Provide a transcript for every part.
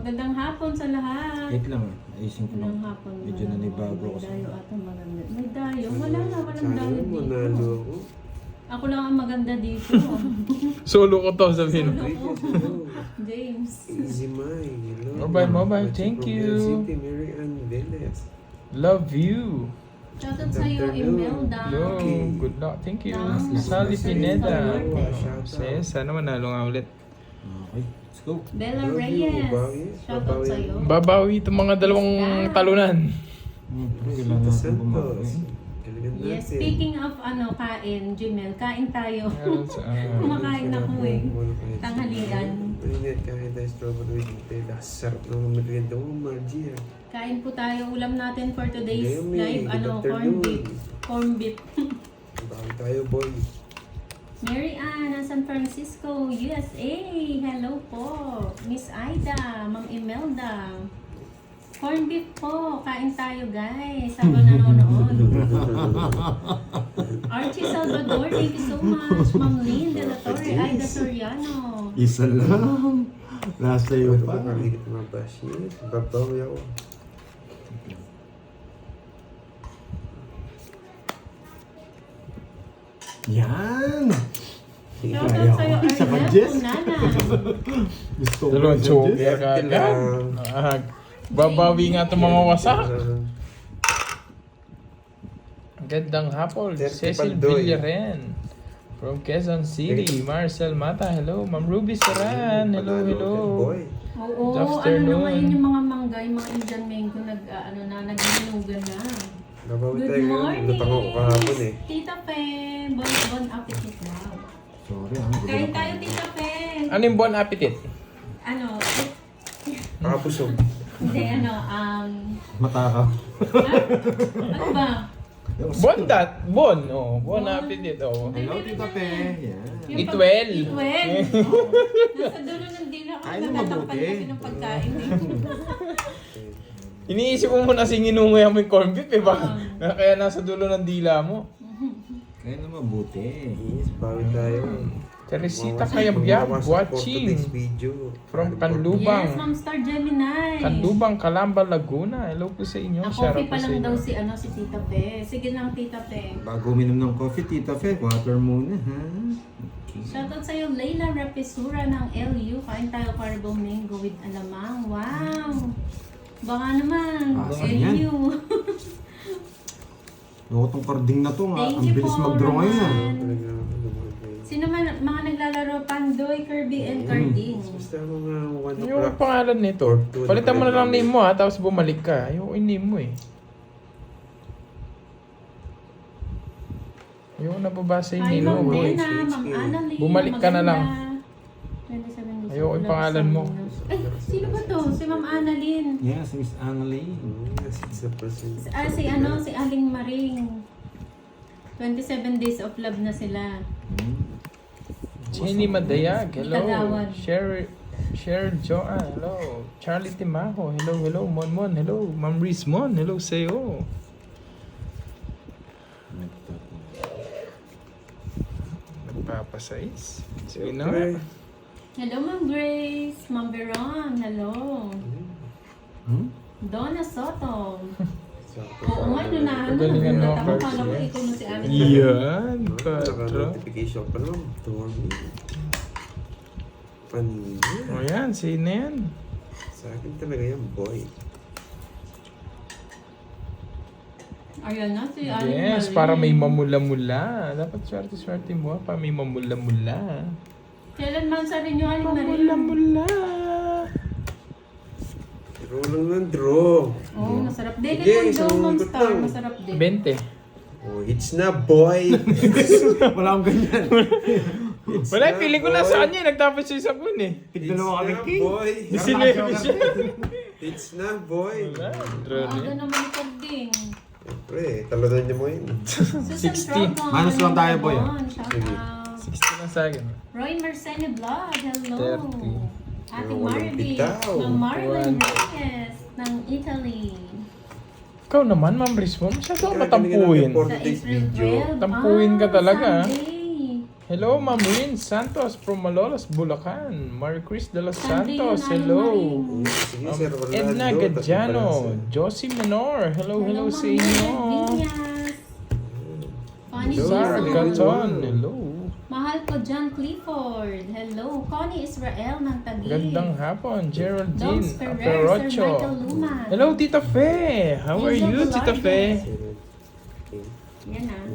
Magandang hapon sa lahat. Wait lang, ayusin ko lang. Magandang hapon. Medyo nanibago May ako sa... dayo ata maganda. May dayo? Wala na, walang Sana dayo dito. manalo ako. Ako lang ang maganda dito. Solo ko to, sabihin. James. Easy mind. Hello. Mobile, thank From you. City, Mary Ann Velez. Love you. Shoutout sa'yo, Imelda. Hello, good luck. Thank you. Thanks. Sally Pineda. Shout out. Yes, sana manalo nga ulit. Okay, let's go. Bella Love you, Reyes. babawi. Shoutout Babawi. sa'yo. Babawi itong mga dalawang talunan. Kailangan natin bumawi. Santos. Galingan Yes, natin. speaking of kain, Jimel, kain tayo. Kumakain ako eh. Tanghalian. Ingat kahit tayo strawberry dito. Sarap ng merienda mo, Margie. Kain po tayo. Ulam natin for today's Ngayon, may live, good corned afternoon. beef. Corned beef. Bago tayo, boy. Mary Ann, San Francisco, USA. Hello po. Miss Aida, Ma'am Imelda. Corned beef po. Kain tayo, guys. Habang nanonood. Archie Salvador, thank you so much. Ma'am Lynn De La Torre, Aida Soriano. Isa lang. Nasa iyo Ano pa. ba kakikit mga bash niya? Babawi ako. Yan! Shoutout sa'yo, Isa pa, Arnel Jess? Punana. Gusto ko Dalawang isa, choker Jess. ka agad. Babawi nga itong mga wasak. Gandang hapon. Terti Cecil Pandoy. Villaren. From Quezon City. Marcel Mata. Hello. Ma'am Ruby Saran. Hello, hello. Boy. Oo, Good afternoon. ano na ngayon yung mga mangga, yung mga Indian mango, nag-inugan na. Nabawi Good tayo ngayon. morning! Lutang ako kahapon eh. Tita Pe, bon appetit. Wow. Sorry, Kain tayo, Tita Pe. Ano yung bon appetit? Ano, Pakapusog. hindi, Matakaw. ano ba? Bon dat. Bon. Oh, bon appetit. Oh. Hello, Tita Pe. Yan. Yung Itwel. Itwel. Nasa dulo ng dila ko, Kain mo natatakpan mabuti. kasi ng pagkain. Iniisip mo muna singinungay mo yung corned beef eh. Kaya nasa dulo ng dila mo. Kaya na mabuti. Yes, bawi tayo. Teresita Mawas- Kayabyab mawas for watching. today's video. From Yes, Kanlubang. Ma'am Star Gemini. Kanlubang, Calamba, Laguna. Hello po sa inyo. Shout Na-coffee out pa po sa lang inyo. daw si Tita Pe. Sige lang, Tita Pe. Bago uminom ng coffee, Tita Fe, water muna, ha? Okay. Shoutout sa'yo, Leila Rapisura ng LU. Kain tayo carbo mango with alamang. Wow! Baka naman, Awesome yan. LU. Loko tong carding na to, nga. Thank Ang you bilis po, mag-draw ngayon, ha? Roman. Talaga, ano mga guys. Sino man, mga naglalaro, Pandoy, Kirby, and Carding. Basta mga 1 Yung o'clock. pangalan nito. Palitan mo na lang name mo ha, tapos bumalik ka. Yung name mo eh. Yung nababasa yung Hi, name Ma'am mo. Dena, HHQ. Ma'am Annalyn. Bumalik ka na lang. 27 Ayoko yung pangalan mo. Ay, sino ba to? Si Ma'am Annalyn. Yes, Miss Annalie. Yes, it's a person. Si Aling Maring. 27 days of love na sila. Jenny Madayag. Hello. Kagawad. Cher Joanne. Hello. Charlie Timaho. Hello, hello. Mon. Hello. Ma'am Riz Mon. Hello sa'yo. Nagpapasais. Sige na. Okay. Hello, Ma'am Grace. Ma'am Veron. Hello. Hmm? Donna Soto. Sakto. Oo nga, doon na. Pagalingan mo, Nagulat ako. Cards, Kala ko yes. ikaw na si Alex. Yan. Katro. Naka-notification pa lang. Dormi. Panina. O yan. Sino yan? Sa akin talaga yan, boy. Ayan na, si Aling Yes, Maring. para may mamula-mula. Dapat swerte-swerte mo ha, para may mamula-mula. Kailan man sa rin yung Aling Maring? Mamula-mula. Draw lang ng draw. Oo, masarap din. Sige, Ito isang yung Ma'am ikot Star, lang. masarap din. 20. Oh, hits na, boy. Wala akong ganyan. Hits Wala, na, feeling ko na boy. sa kanya. Nagtapos siya sa kun eh. Hits Tigdalawa kami, na, King. boy. Sinebi siya. Hits na, boy. Wala. Aga naman ito din. Siyempre, talunan niyo mo yun. Susan 60. Dragon, Minus lang tayo, boy, Shout Sige. out. 60 lang sa akin. Roy Marcene Vlog, hello. 30. Ate Pero walang Marvin, bitaw. ng Marlon 1. Reyes, ng Italy. Ikaw naman, Ma'am Riz mo. Masyado ka Kaya matampuhin. galingan natin for Sa today's April video. 12. Tampuhin ka talaga, ah. Sunday. Hello, Ma'am Rin Santos from Malolos, Bulacan. Marie-Chris de los Sunday Santos, yun, hello. Maring. Sige, Sir Orlando. Edna tatlo Gadiano, pala, Josie Menor, hello, hello sa Ma'am inyo. Mildred Villas. Connie Hello, Sarah Jason. Gaton, hello. Mahal ko John Clifford. Hello. Connie Israel ng Taguig. Gandang hapon, Geraldine Doms Ferrer, Sir Aperocho. Michael Luma. Hello, Tita Fe. How are Angel you, Tita Velarde. Fe? Yan ah.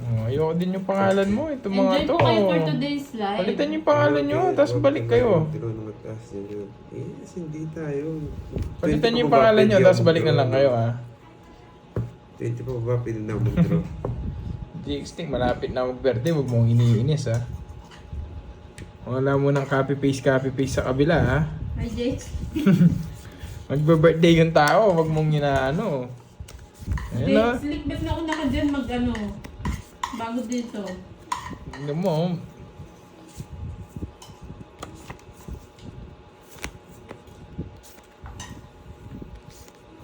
Oh, ayoko din yung pangalan mo. Ito mga Enjoy to. po kayo for today's live. Palitan yung pangalan nyo, tapos balik kayo. Hindi tayo. Palitan nyo yung pangalan nyo, tapos balik na lang kayo ha. 20 pa ba? Pwede na mag-draw. DXT, malapit na mag-birthday, huwag mong iniinis ha. Wala mo ng copy-paste sa kabila ha. Hi, Jake. Magbe-birthday yung tao, huwag mong inaano. Hello? Slick back na ako naka dyan mag-ano. Bago dito. Hindi mo.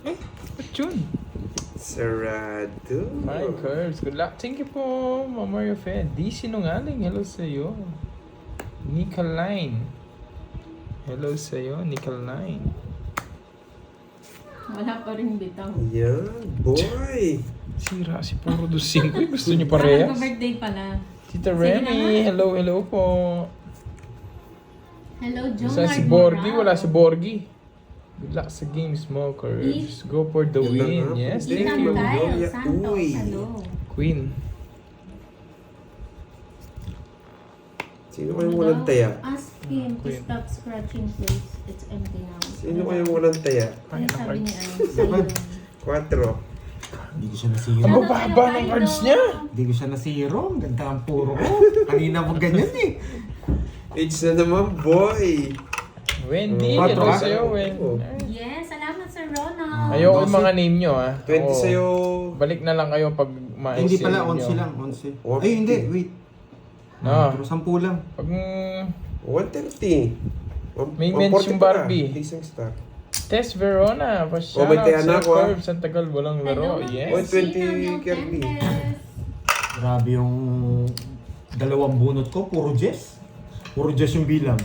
Ba't yun? Sarado. Fine, curves. Good luck. Thank you po, Mama Mario Fe. Di sinungaling. Hello sa'yo. Nicoline. Hello sa'yo, Nicoline. Wala pa rin bitaw. Yan, boy. Sira si Puro dos 5. Gusto niyo Parang parehas? birthday pala. Tita Sige Remy, na nga. hello, hello po. Hello, John Saan si Borgie? Wala si Borgie. Good luck sa game, smokers. Go for the win. Yes, thank Ethan you. Kyle Uy. Santos. Hello. Queen. Sino kayong walang taya? Ask him to Queen. stop scratching, please. It's empty now. Sino kayong walang taya? Ano sabi ni Dapat. sa'yo? 4. Hindi ko siya nasiro. Ang bababa ng cards niya. Hindi ko siya nasiro. Ang ganda ang puro ko. Kanina mo ganyan eh. It's na naman, boy. Wendy, Quatro, hello ah? sa'yo, Wen. Yes, salamat Sir Ronald. Ayoko yung mga name nyo, ah. 20 Oo. sa'yo. Balik na lang kayo pag mais Hindi pala, yung name 11 nyo. lang. 11. Oh, Ay, hindi. Wait. Ah. Pero 10 lang. Pag 130. May 140 mention pala. Barbie. Isang star. Tess Verona, Oh, may pa-shoutout taya na sa ako, ah. Curve, San Tagal, walang laro. Hello, Yes. 120 Kirby. Grabe yung dalawang bunot ko. Puro Jess. Puro Jess yung bilang.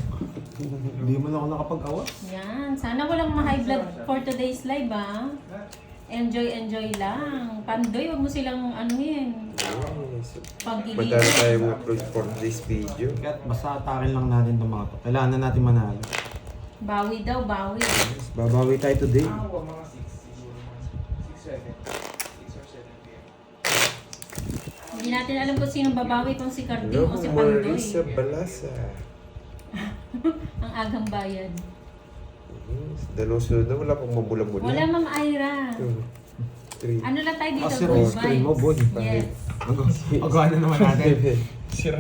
Hindi mo na ako nakapag-awa. Yan. Sana walang ma-high blood for today's live, ah. Enjoy lang. Pandoy, wag mo silang anuhin. Yes. Pagiging. Madala tayo mag-upload for this video. Kaya basta atakin lang natin itong mga to. Kailangan na natin manalo. Bawi daw, bawi. Yes, babawi tayo today. Mga 6 siguro. 6, 7. 6 or 7 p.m. Hindi natin alam kung sino babawi, kung si Carding Hello, o si Pandoy. Marisa Balasa. Ang agang bayad. Yes. Dalawang sunod na wala pang mabula-mula. Wala, Ma'am Ira. 3. Ano lang tayo dito? Kasi Good ice cream mo, boy. vibes. Yes. Agawa na naman natin. Sira.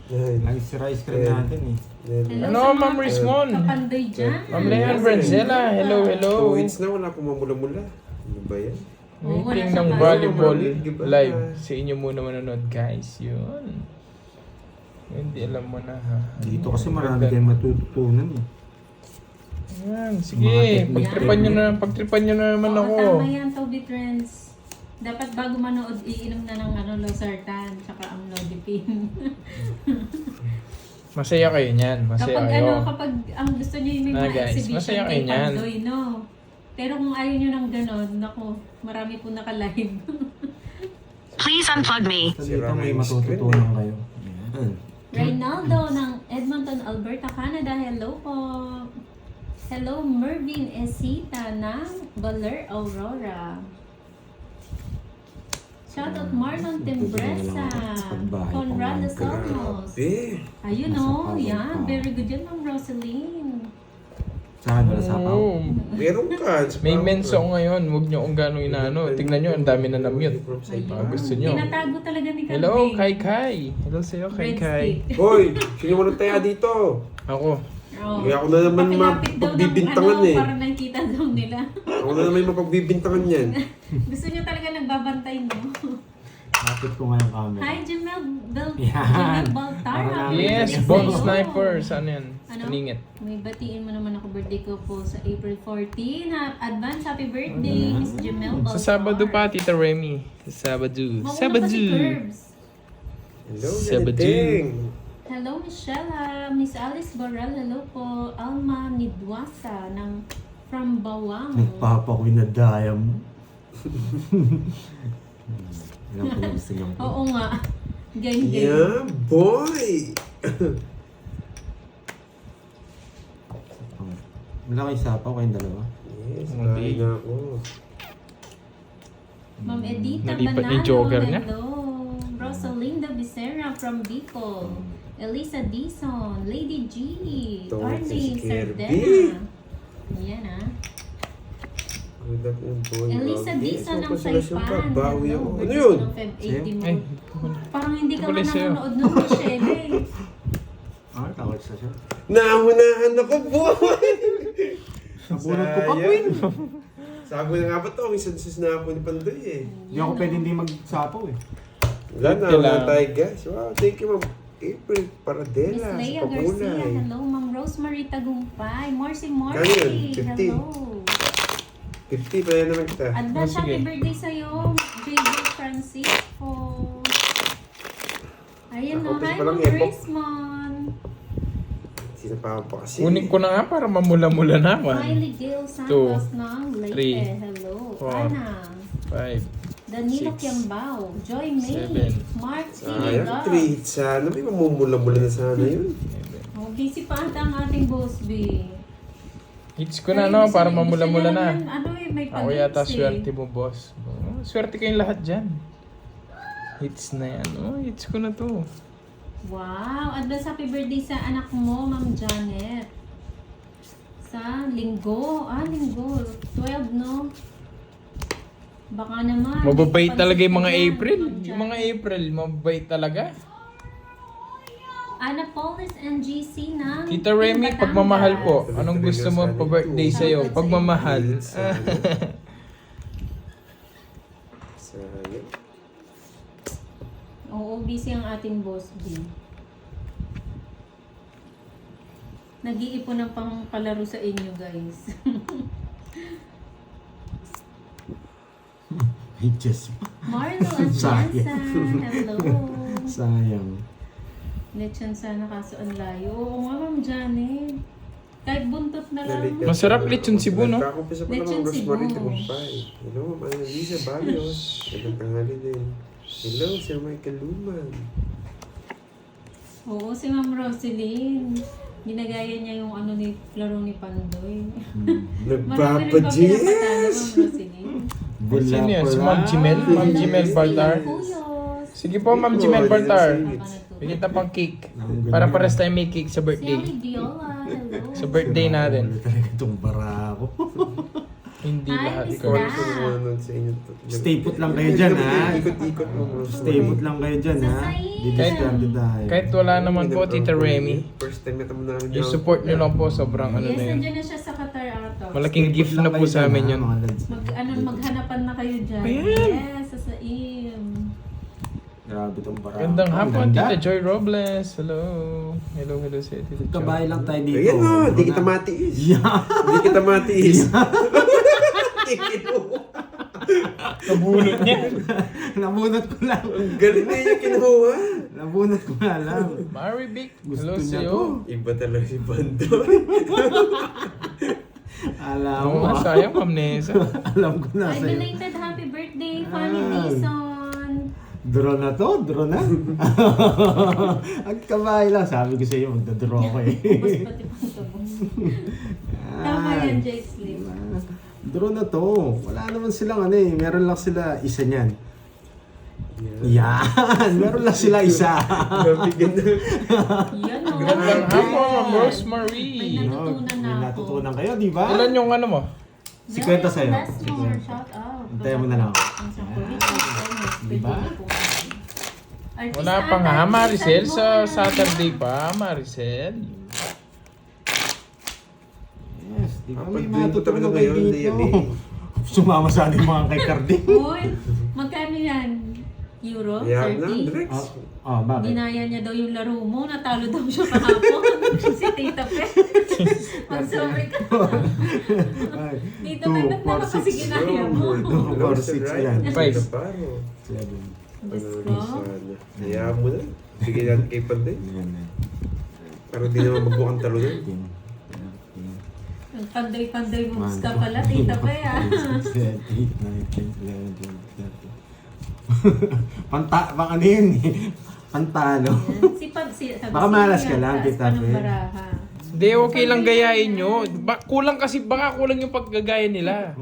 Lagi si rice cream natin eh. Hello Ano, sa mga Ma'am Rismon? Kapandoy dyan. Ma'am Leanne Brenzela, hello, hello. 2 wins na wala pang mabula-mula. Ano ba yan? Oo, wala Meeting siyang ng bayad. volleyball Volleyball. live. Sa inyo muna manonood, guys. Yun. Hindi alam mo na, ha? Dito kasi marami kayong matututunan eh. Yan, Mga sige. technique. Pagtripan nyo na naman Oo, ako. tama yan, Toby Trends. Dapat bago manood, iinom na ng losartan, tsaka ang Lodipine. Masaya kayo niyan. Masaya Kapag kayo. kapag ang gusto niyo yung may mga Guys, exhibition masaya kayo kay niyan. Pandoy, no? Pero kung ayaw nyo ng ganon, naku, marami po naka-live. Please unplug me. So dito may matututunan kayo. Yan. Reynaldo ng Edmonton, Alberta, Canada. Hello po. Hello, Mervin Esita ng Baler, Aurora. Shoutout Marlon Tembresa. Conrado Somos. Grabe. Ayun Nasa o, power yan. pa. Very good yan, Ma'am Rosaline. Saan wala sapaw? Oo. Meron ka. May menso ngayon. Huwag nyo kung gano'ng inaano. Tignan nyo, ang dami na na-mute. Baka gusto nyo. Tinatago talaga ni Karding. Hello, Kai Kai. Hello sa'yo, Kai Red Kai. stick. Hoy, sino mo taya dito? Ako. Oh. Kaya ako na naman Papilapit daw ng mapagbibintangan eh. Para nakikita daw nila. Ako na naman mapagbibintangan yan. Gusto niyo talaga nagbabantay, no? Set ko nga yung camera. Hi, Jamel Yan. Baltar. Para Happy Yes, birthday Bong sa'yo. Sniper. Saan yan? Ano? Paningit. May batiin mo naman ako, birthday ko po sa April 14. Advance happy birthday, Miss Jamel Baltar. Sa Sabado pa, Tita Remy. Sa Sabado. Mauna pa si Curbs. Hello, Sabado. Ganiteng. Hello, Michelle. Miss Alice Borrell. Hello po. Alma Nidwasa ng from Bawang. Nagpapakwin na dayam. Ilang po gusto lang po. Oo nga. Gang. Yeah, boy! Malaki sapaw kayong dalawa. Yes, Hindi. kain na ako. Ma'am Edita Nalipat Banano. yung joker niya. Hello. Rosalinda Becerra from Bicol. Elisa Dison. Lady G. Ito, Arnie si Kirby. Sardena. Yan ah. Good up yung boy. Elisa Grabe. Dison ng Consolation pa, Saipan. bawi Hello. ako. Ano Birthday yun? ng Feb 80 mo. Ay, Parang hindi ka man Tuloy sa'yo. nanonood nun, Michelle. Ah, takot sa siya. Nahunahan ako, boy! Nabunot ko pa, Sayang. Queen. Sabi na nga ba ito? Ang isansis na ako ni Pandoy eh. Hindi ako pwede hindi magsapaw eh. Wala na, Kailangan. wala tayo guys. Wow, thank you, Ma'am April Miss Paradela sa Leia Garcia. pagulay. Hello. Ma'am Rosemary Tagumpay. Morsi. Kano yun? 50? Hello. 50 pa yan naman kita. Advance Oh, sige. happy birthday sa'yo, JJ Francisco. Ayun Ako, na, kasi hi palang Ma'am epok. Rismon. Sinapahan pa kasi. kunin ko na nga para mamula-mula na ako. Miley Gale Santos ng Leyte. 3, Hello. 4, Ana. 5. Danilo 6, Kiambao. Joy May. 7. Mark Sayang, Iliga. 3 hits sana. May mamumula-mula na sana yun. Oh, busy pa ata ang ating boss, B. Hits ko na, no? Para mamula-mula na. Ano eh, may Ako pag-hits yata eh. swerte mo, boss. Oh, swerte kayong lahat dyan. Hits na yan. Oh, hits ko na to. Wow! Advance happy birthday sa anak mo, Ma'am Janet. Sa linggo. Linggo. 12, no? Baka naman. Mababait talaga yung mga Napansin ko April. yan, Ma'am Yung mga Janet. April, mababait talaga. Ana Paulis and GC na. Tita Remy, pagmamahal po. Anong gusto mo pa-birthday sa'yo? Pagmamahal. Sayang. Oo, busy ang ating boss, B. Nag-iipon ng pang palaro sa inyo, guys. Ay, Diyos. Marlo at Sayang. Jensen, hello. Sayang. Lechon sana kaso ang layo. Oo nga, Ma'am Janet. Kahit buntot na lang. Masarap lechon Cebu, no? Nagkakumpisa pa Lechon naman Rosemary Cebu. Tagumpay. Hello, Ma'am Annalisa Barrios. Magandang tanghali din. Hello, Sir Michael Luman. Oo, si Ma'am Roselyn. Ginagaya niya yung ano ni laro ni Pandoy. Marami rin pa pinapatalo, Nagpapajis! Ma'am Roselyn. Sino yan? Si Ma'am Jimel? Ma'am Jimel Baltar? Kuyos. Sige po, Ma'am Jimel Baltar. Bigyan kita pang cake. Para pares tayo may cake sa Si birthday. Ali Diola, hello. Sa birthday natin. Talaga itong bara ko. Hindi Hi, lahat Miss ko. Dan. Sa inyo. Stay put lang kayo dyan, ha? Ikot-ikot mo. Stay put lang kayo dyan, ha? Didiscard tayo. Kahit wala naman po, Tita Remy. First time na namin Yung support nyo lang po, sobrang ano Yes, na yun. nandiyan na siya sa Qatar Auto. Malaking gift na po sa amin yun. Maghanapan na kayo dyan. Ayan. Yes, sasaim. Grabe itong bara. Gandang Ang hapon, ganda. Tita Joy Robles. Hello. Hello sa Tita Joy. Kabahay lang tayo dito. Ayan o, Ano di na? kita matiis. Yeah. Di kita matiis. Kabulot niya. Nabunot ko lang. Ang galing na yung kinuha. Nabunot ko na lang. Marivic. Gusto Hello niya sa'yo. to. Iba talaga si Bandoy. Alam Oo mo. nga, sayang, Ma'am Nessa. Alam ko na Ay, sa'yo. belated happy birthday, Fanny Ah. Dison. Draw na to? Draw na? Ang kabahay lang. Sabi ko sa'yo, magdadraw ko eh. Ubus pati pang tabong. Tama yan, Jake Slim. Draw na to. Wala naman silang ano eh. Meron lang sila isa niyan. Yan. Meron lang sila isa. Nabigyan na. Yan o. Gandang hapon, Ma'am May Rosemary. natutunan na May ako. natutunan kayo, di ba? Ilan yung ano mo? 50 Mel sa'yo. Westmore, shout out. Antayin mo na lang. Ang sa Kuwait, Diba? Artista Wala pa nga, ata, Maricel. San Sa Juan. Saturday pa, Maricel. Yes, di ba? May Kapag ko talaga matutunan kayo ngayon, dito. Leonie. Sumama sa ating mga kay Carding. Uy, magkano yan? euro, Kaya na, 30. Drex. Bakit? Dinaya niya daw yung laro mo, natalo daw siya kahapon. Si Tita Pe. Mag-sorry ka. Ay, Tita Pe, ba't naman kasi ginaya mo? 2, 4, 6 yan. 5. 7. Diyos Ano, ko. sana. Hayaan mo na. Bigyan natin kay Panday. Yan na. Para di naman magbukhang talo na. Ang panday-panday moves ka pala, Tita Pe ah. 6, 7, 8, 9, 10, 11, 12, 13. Bang ano yun eh. Pantalo. Sabi Baka malas ka lang, Tita Pe. Baraha. Hindi, okay lang gayahin nyo. Kulang kasi, baka kulang yung paggagaya nila.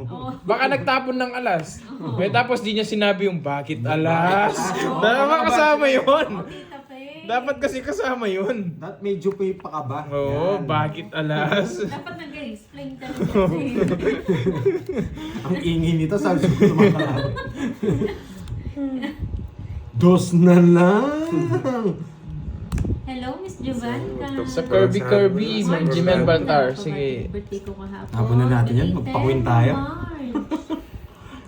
Baka nagtapon ng alas. Tapos di niya sinabi yung bakit alas. Dapat kasama yun. Tita Pe. Dapat kasi kasama yun. That medyo pa ka ba? Oo, Yan. bakit alas? Dapat nag-explain ka rin kasi. Ang ingin nito, sabi ko tumakalawin. Dos na lang. Hello, Miss Giovanka. Sa Kirby, Ma'am Jimel Baltar. Sige. Birthday ko kahapon. Tapon na natin yan, magpakuin tayo. March.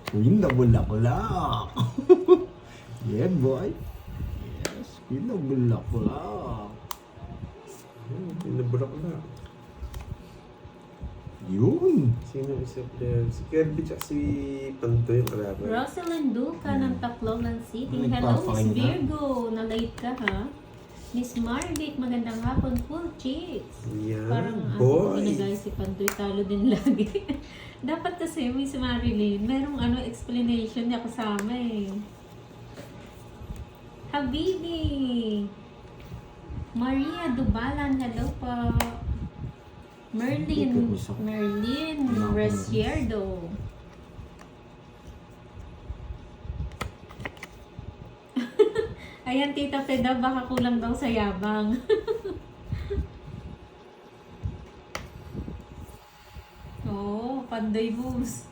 Queen na bulaklak. Yeah, boy. Yes, queen na bulaklak. Pinabulak na. Yun. Sino isa player? Si Kirby tsaka si Pantoy yung kalaban. Rosalind Duca ng Tacloban City. Ay, Hello, Miss nagpapakinggan. Virgo. Na-late ka, ha? Miss Margit, magandang hapon. Full chicks. Yan, Parang boy. guys, si Pantoy talo din lagi. Dapat kasi, Miss Marilyn, merong explanation niya kasama eh. Habibi! Maria Dubalan, hello po. Merlin Resierdo. Ayan, Tita Peda, baka kulang daw sa yabang. Oh, panday moves.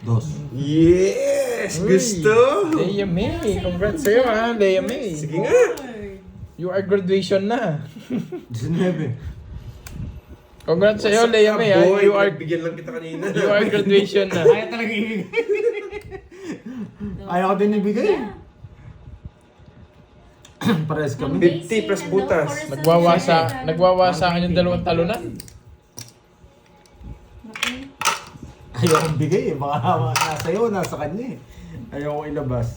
Dos. Yes! Gusto! Leia May. Congrats sa'yo ha, Leia May. Sige nga! Lord. You are graduation na. 19. Congrats sa'yo, Leia May ha. Boy, You are bigyan lang kita kanina. you are graduation na. Ayaw talaga ibigay. Ayaw ko din ibigay. Pares kami. 50 plus butas. Nagwawasakan yung dalawang talunan. Okay. Ayaw ko ibigay eh. Baka nasa iyo, nasa kanya eh. Ayaw ko ilabas.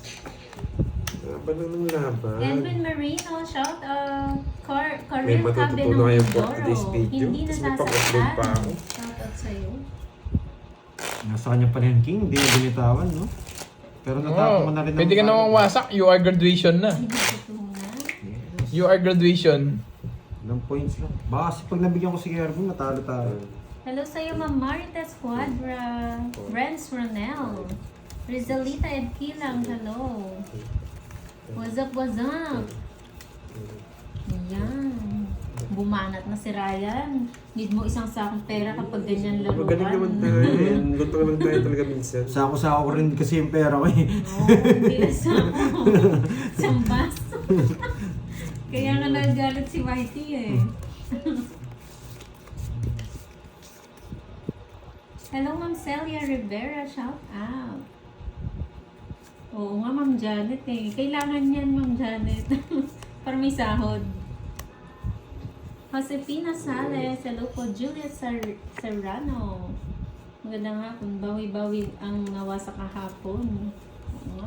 Laban lang ng laban. Edwin Marino, shout out. May Corinne matututunan kayo for Cabello today's video. Hindi Kasi may pang-upload pa ako. Shout out sa'yo. Nasa kanya pa rin King. Hindi yung binitawan, no? Pero natapos mo na rin. Pwede ka namang wasak, you are graduation na. Hindi ko na. Yes. You are graduation. Ilang points lang. Baka kasi pag nabigyan ko si Kervin, natalo tayo. Hello sa'yo, Ma'am Marita Squadra. Renz Ronel. Rizalita Edkilang, hello. What's up, what's up? Ayan. Bumanat na si Ryan. Need mo isang sakong pera kapag ganyan laruan. Magaling naman tayo. Lutang lang tayo talaga minsan. Sako-sako ko rin kasi yung pera ko eh. Oo, hindi na sako. Sambas. Kaya nga nagalit si Whitey eh. Hello, Ma'am Celia Rivera. Shout out. Oo nga, Ma'am Janet eh. Kailangan yan, Ma'am Janet. Para may sahod. Josefina Sales. Hello po. Juliet Serrano. Magandang hapon. Bawi-bawi ang nawasak kahapon. Oo nga.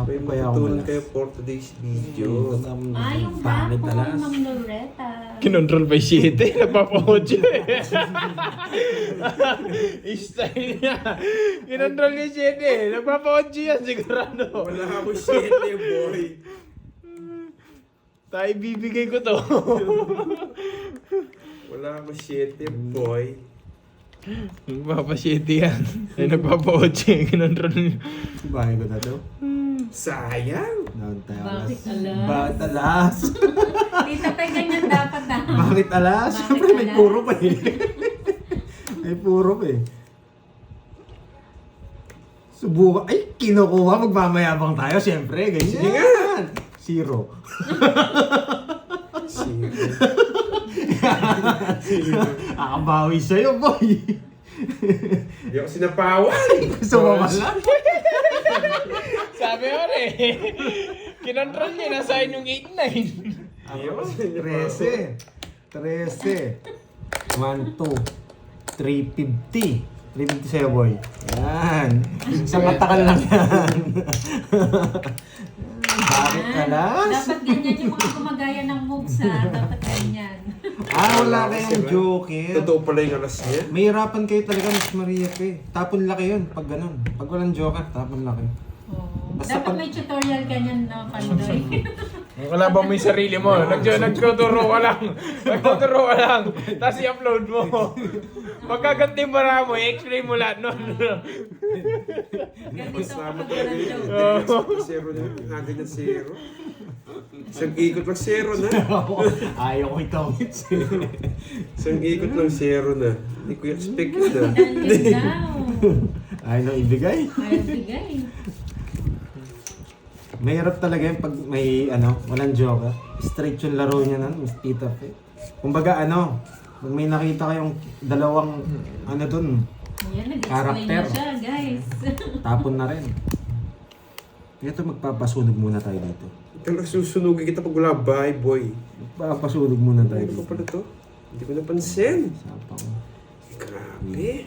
May Kaya ako matutunan malas. kayo for today's video. Ah, yung Pangit hapon, alas. Ma'am Loretta. Kinontrol by 7, nagpapa-audio eh. Style niya. Kinontrol niya 7, nagpapa-audio yan sigurado. Wala ako shit eh, boy. Tayo bibigay ko to. Wala ako shit eh, boy. Nagpapa-7 yan. Ay, nagpapa-audio eh, kinontrol niya. Bahay ko na to. Sayang. Down tayo Bakit alas. alas? Bakit alas? Tita Pe, ganyan dapat na. Bakit alas? Bakit Siyempre may alas? puro pa eh. May puro pa eh. Subukan. Ay, kinukuha. Magmamayabang tayo. Siyempre, ganyan. Sige nga. Zero. Akabawi sa'yo, boy. Hindi ako sinapawan. Gusto mo ba lang? Sabi ko eh. Kinontrol niya, nasa yung 8-9. Ayaw. 13. 1, 2, 350. 350 sa'yo, boy. Yan. Isang matakal lang yan. Bakit alas? Dapat ganyan yung mga gumagaya ng moves ha. Dapat ganyan. Wala kayong joker. Totoo pala yung alas niya. Mahirapan kayo talaga, Miss Maria Pe. Tapon laki yun pag ganun. Pag walang joker, tapon laki. Oh. Basta Dapat pag- may tutorial ganyan na Pandoy. Wala ba may sarili mo? Nagtuturo ka lang. Nagtuturo ka lang. Tapos i-upload mo. Pagkaganti yung bara mo, i-explain mo lahat nun. Ganito Kasama kapag talaga walang yun. joke. Zero na. Hanggang na zero. Isang ikot lang zero na. Ayaw ko itawid sa'yo. Isang ikot lang zero na. Hindi ko expect yun ah. Dahil daw. Ayaw nang ibigay. Ayaw bigay. Mahirap talaga yun pag may walang joker. Straight yung laro niya nun, Miss Tita Fe. Kumbaga pag may nakita kayong dalawang dun, Ayan, nag-explain Character. na siya, guys. tapon na rin. Ito magpapasunog muna tayo dito. Talagang susunugin kita pag wala bye boy. Magpapasunog muna tayo Ano dito. pa pala to? Hindi ko napansin. Sapang. Grabe.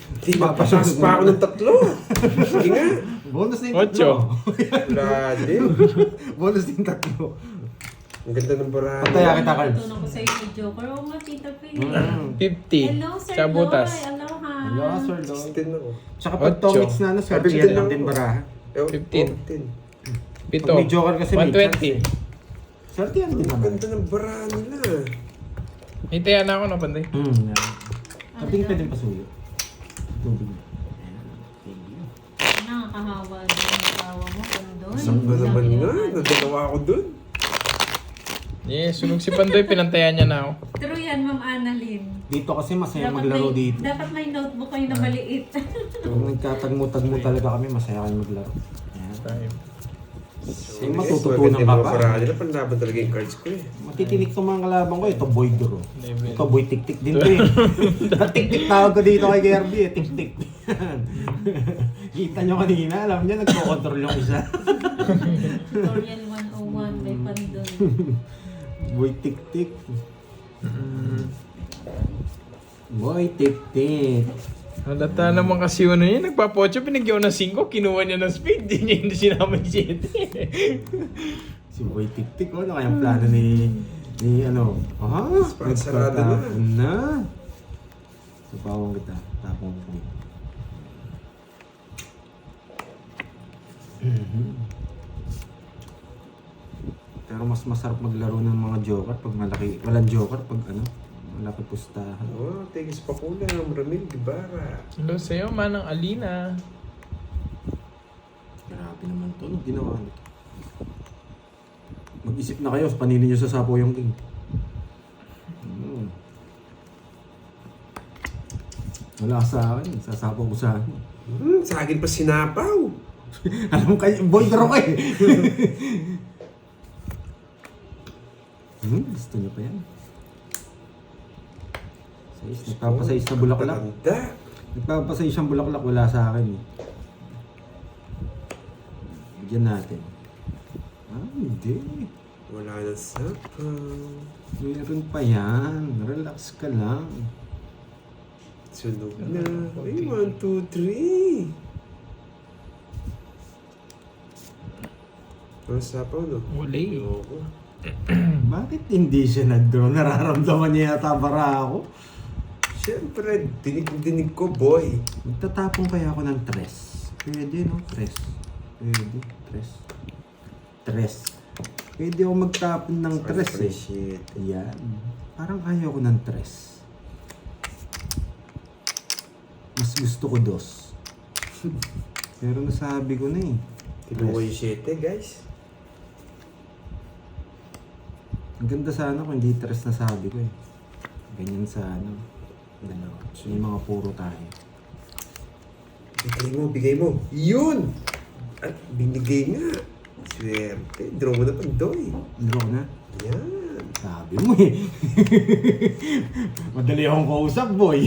Hindi mapataas pa ako ng 3. Sige nga. Bonus na yung Ocho. Wala din. Bonus na yung 3. Ang ganda ng barahan. Pataya kita, Cards. Natutunan ko sa iyo, Joker. Oo nga, Tita P. 50. Hello, Sir Sa butas. Loy. Aloha. Hello, Sir Lloyd. 16 ako. Tsaka pag Ocho. tongits na Sabi ko swerte din lang ako. din baraha. 15. 7. Pag may joker kasi may chance 120. eh. Swerte yan din Ang naman. ganda ng barahan nila. Hintayan na ako ng panday. Yan. Kaping pwedeng pasuyo. Tubig. Nakakahawa din ang tawa mo, Pandoy. Saan ba naman nga? Nadalawa ako dun. Yes, sunog si Pandoy, pinantayan niya na ako. True yan, Ma'am Annalyn. Dito kasi masaya maglaro dito. Dapat may notebook kayo na maliit. Pag nagkatagmo-tagmo talaga kami, masaya kayo maglaro. Ayan. Time. Eh, matututunan ka pa. Barahan nila, panlaban talaga yung cards ko eh. Matitinik sa mga kalaban ko, ito boy duro. Level. Ito boy tik-tik din to eh. Tik-tik tawag ko dito kay Kirby eh, tik-tik. Kita nyo kanina, alam niya, nagko-control yung isa. Tutorial 101 by Pandoy. Boy tik-tik. Boy tik-tik. Halata naman kasi yun yun. Nagpapocho, pinagyaw ng 5, kinuha niya ng speed. Hindi sinama yung 7. Si Boy tik-tik, ano kayang plano ni Sarado na. nagpatapon na. Supawang kita, tapong ko. Pero mas masarap maglaro ng mga joker pag malaki, walang joker pag malaki pustahan. Oh, tigis pa ko lang. Ramil Guevara. Hello sa'yo, Manang Alina. Grabe naman to, anong ginawa nito? Mag-isip na kayo, paninin nyo sa sapo yung king. Wala sa akin, sasapo ko sa akin. Sa akin pa sinapaw. Alam kayo, boy draw ka eh. Gusto niyo pa yan? Sais, nagpapasais na bulaklak. Tanda. Nagpapasais ang bulaklak, wala sa akin eh. Bigyan natin. Hindi. Wala na sapaw. Meron pa yan. Relax ka lang. Sunog na. Ay, 1, 2, 3. Ano sapaw, no? Uli. Ayoko. Bakit hindi siya nag-draw? Nararamdaman niya yata para ako. Siyempre, dinig ko, boy. Magtatapong kaya ako ng tres. Pwede, no? Tres. Pwede. Tres. Pwede ako magtapon ng tres eh. Shit. Ayan. Parang ayaw ko ng tres. Mas gusto ko dos. Pero nasabi ko na eh. Tinuha yung 7, guys. Ang ganda sana kung hindi tres na sabi ko eh. Ganyan sa dalawa. May mga puro tayo. Bigay mo. Yun! At binigay nga. Swerte. Draw mo na Pandoy. Draw na. Yan. Sabi mo eh. Madali akong kausap, boy.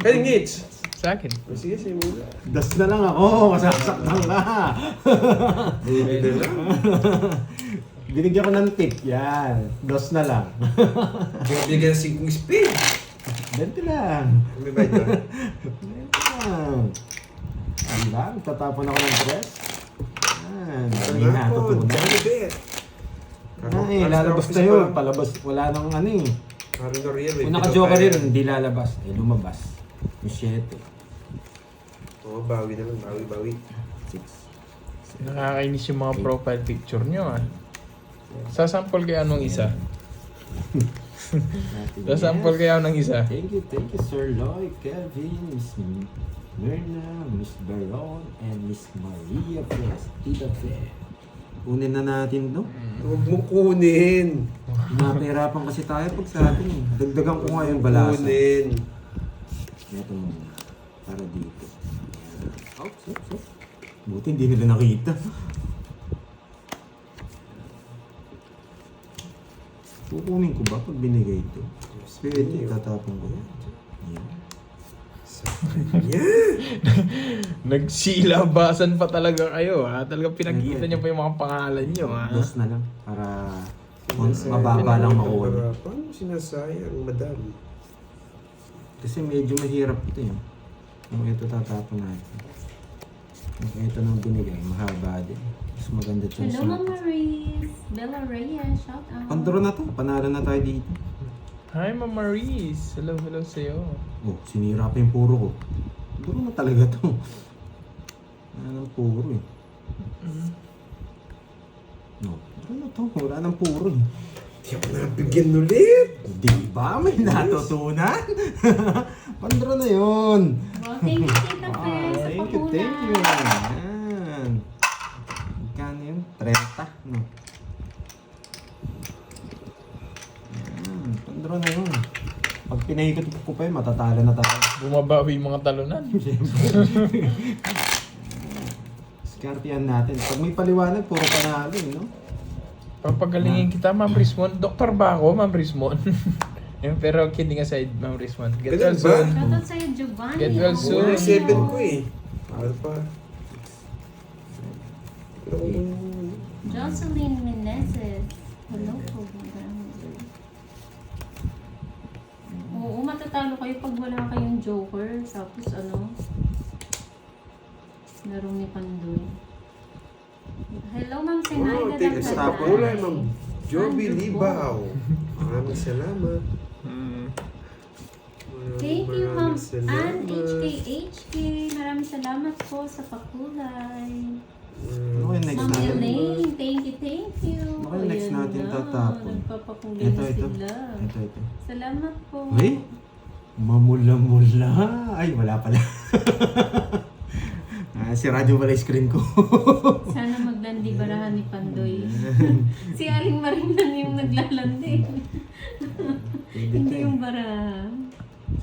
Hey, Ngits! Sa akin. O sige, sa'yo muna. Das na lang ako, masasaktan ka. Baby na lang. Binigyan ko ng tip, yan. Dos na lang. Bibigyan ng 5 speed. 20 lang. May bayad ba? 20 lang. Diba? Tatapon ako ng stress. Yan. Hindi na, Ako, tutunan. dami bet. Ay, lalabas na yun. Palabas, wala nang ano eh. Parang Noriel, Kung naka-joker rin, hindi lalabas. Eh, lumabas. Yung 7. Oo, bawi na lang. Bawi. 6. Nakakainis yung mga profile picture nyo ah. Sasample kaya nung isa. Sasample kaya ng isa. Thank you, Sir Lloyd, Kevin, Miss Myrna, Miss Baron, and Miss Maria Fres, Tita Fe. Kunin na natin to. Huwag mo kunin. Napahirapan kasi tayo pag sa atin eh. Dagdagan ko nga yung balasa. Kunin. Ito muna. Para dito. Oops. Buti hindi nila nakita. Kukunin ko ba pag binigay ito? Pwede, tatapon ko yan. Yan. Yeah. Nagsilabasan pa talaga kayo ha. Talagang pinakita nyo pa yung mga pangalan nyo ha. Dos na lang. Para mababa lang makuha. Paano sinasayang, madam? Kasi medyo mahirap ito yun. Kung ito tatapon natin. Kung ito nang binigay, mahaba din. Mas maganda ito. Hello, Ma'am Maris. Bella Reyes, shout out. Pandro na to. Panalo na tayo dito. Hi Ma'am Maris. Hello sa'yo. Oh, sinira pa yung puro ko. Duro na talaga to. Wala nang puro eh. No, duro na to. Wala nang puro eh. Di ako nabigyan ulit. Di ba? May natutunan? Pandro na yun. Well, thank you, Tita Fe, sa Thank you. pakunan. Yan. Magkano yun? 30, no? Yan. Pandro na yun. Pag pinahikot ko pa yun, matatalo na tayo. Bumabawi yung mga talunan. Skartihan natin. Pag may paliwanag, puro panalo eh, no? Papagalingin kita, Ma'am Rismon. Doktor ba ako, Ma'am Rismon? Pero kidding aside, Ma'am Rismon. Get well Ganun ba? soon. Shout out sa'yo, Giovanni. Get well Ako. soon. Wala 7 ko eh. Ano pa? Ano kung... Jocelyn Menezes. Hello po. Oo, matatalo kayo pag wala kayong joker. Tapos ano? Laro ni Pandoy. Hello, Ma'am Senaida. Oh, take a stop. Wala, Ma'am Joby Libaw. Maraming salamat. Thank you, Ma'am Maraming salamat. Ann HKHK. Maraming salamat po sa pakulay. Ano yung next Ma'am natin? Elaine, thank you. Ano yung next Ayan natin na, tatapon? nagpapakulihan Ito. sila. Ito. Salamat po. Ay! Mamula-mula. Ay, wala pala. Si radyo pala yung screen ko. Sana maglandi barahan ni Pandoy. Si Aling Marinan yung naglalandi. Pwede Hindi to yung eh. barahan.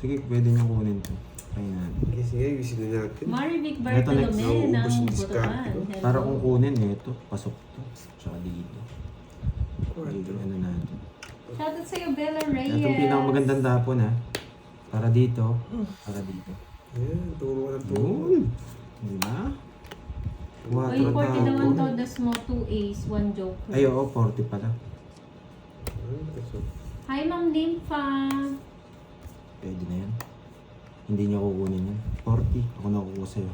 Sige, pwede niyo kunin to. Try natin. Sige, gusto na natin. Marivic Ito next. Bartolome ng Naubos yung discount Butuan. ko. Hello. Para kung kunin, ito. Pasok to. Tsaka dito. Dito, Quatro. ano natin. Shoutout sa'yo, Bella Reyes. Ito yung pinakamagandang tapon ha. Para dito. Para dito. Ayan, turo ka ng turo. Yun. Diba? Uy, 40 naman to, tapon. the small 2 ace, 1 joker. Ay, oo, 40 pala. Hi, Ma'am Nympha. Pwede na yan. Hindi niya kukunin yan. 40. Ako nakukuha sa'yo.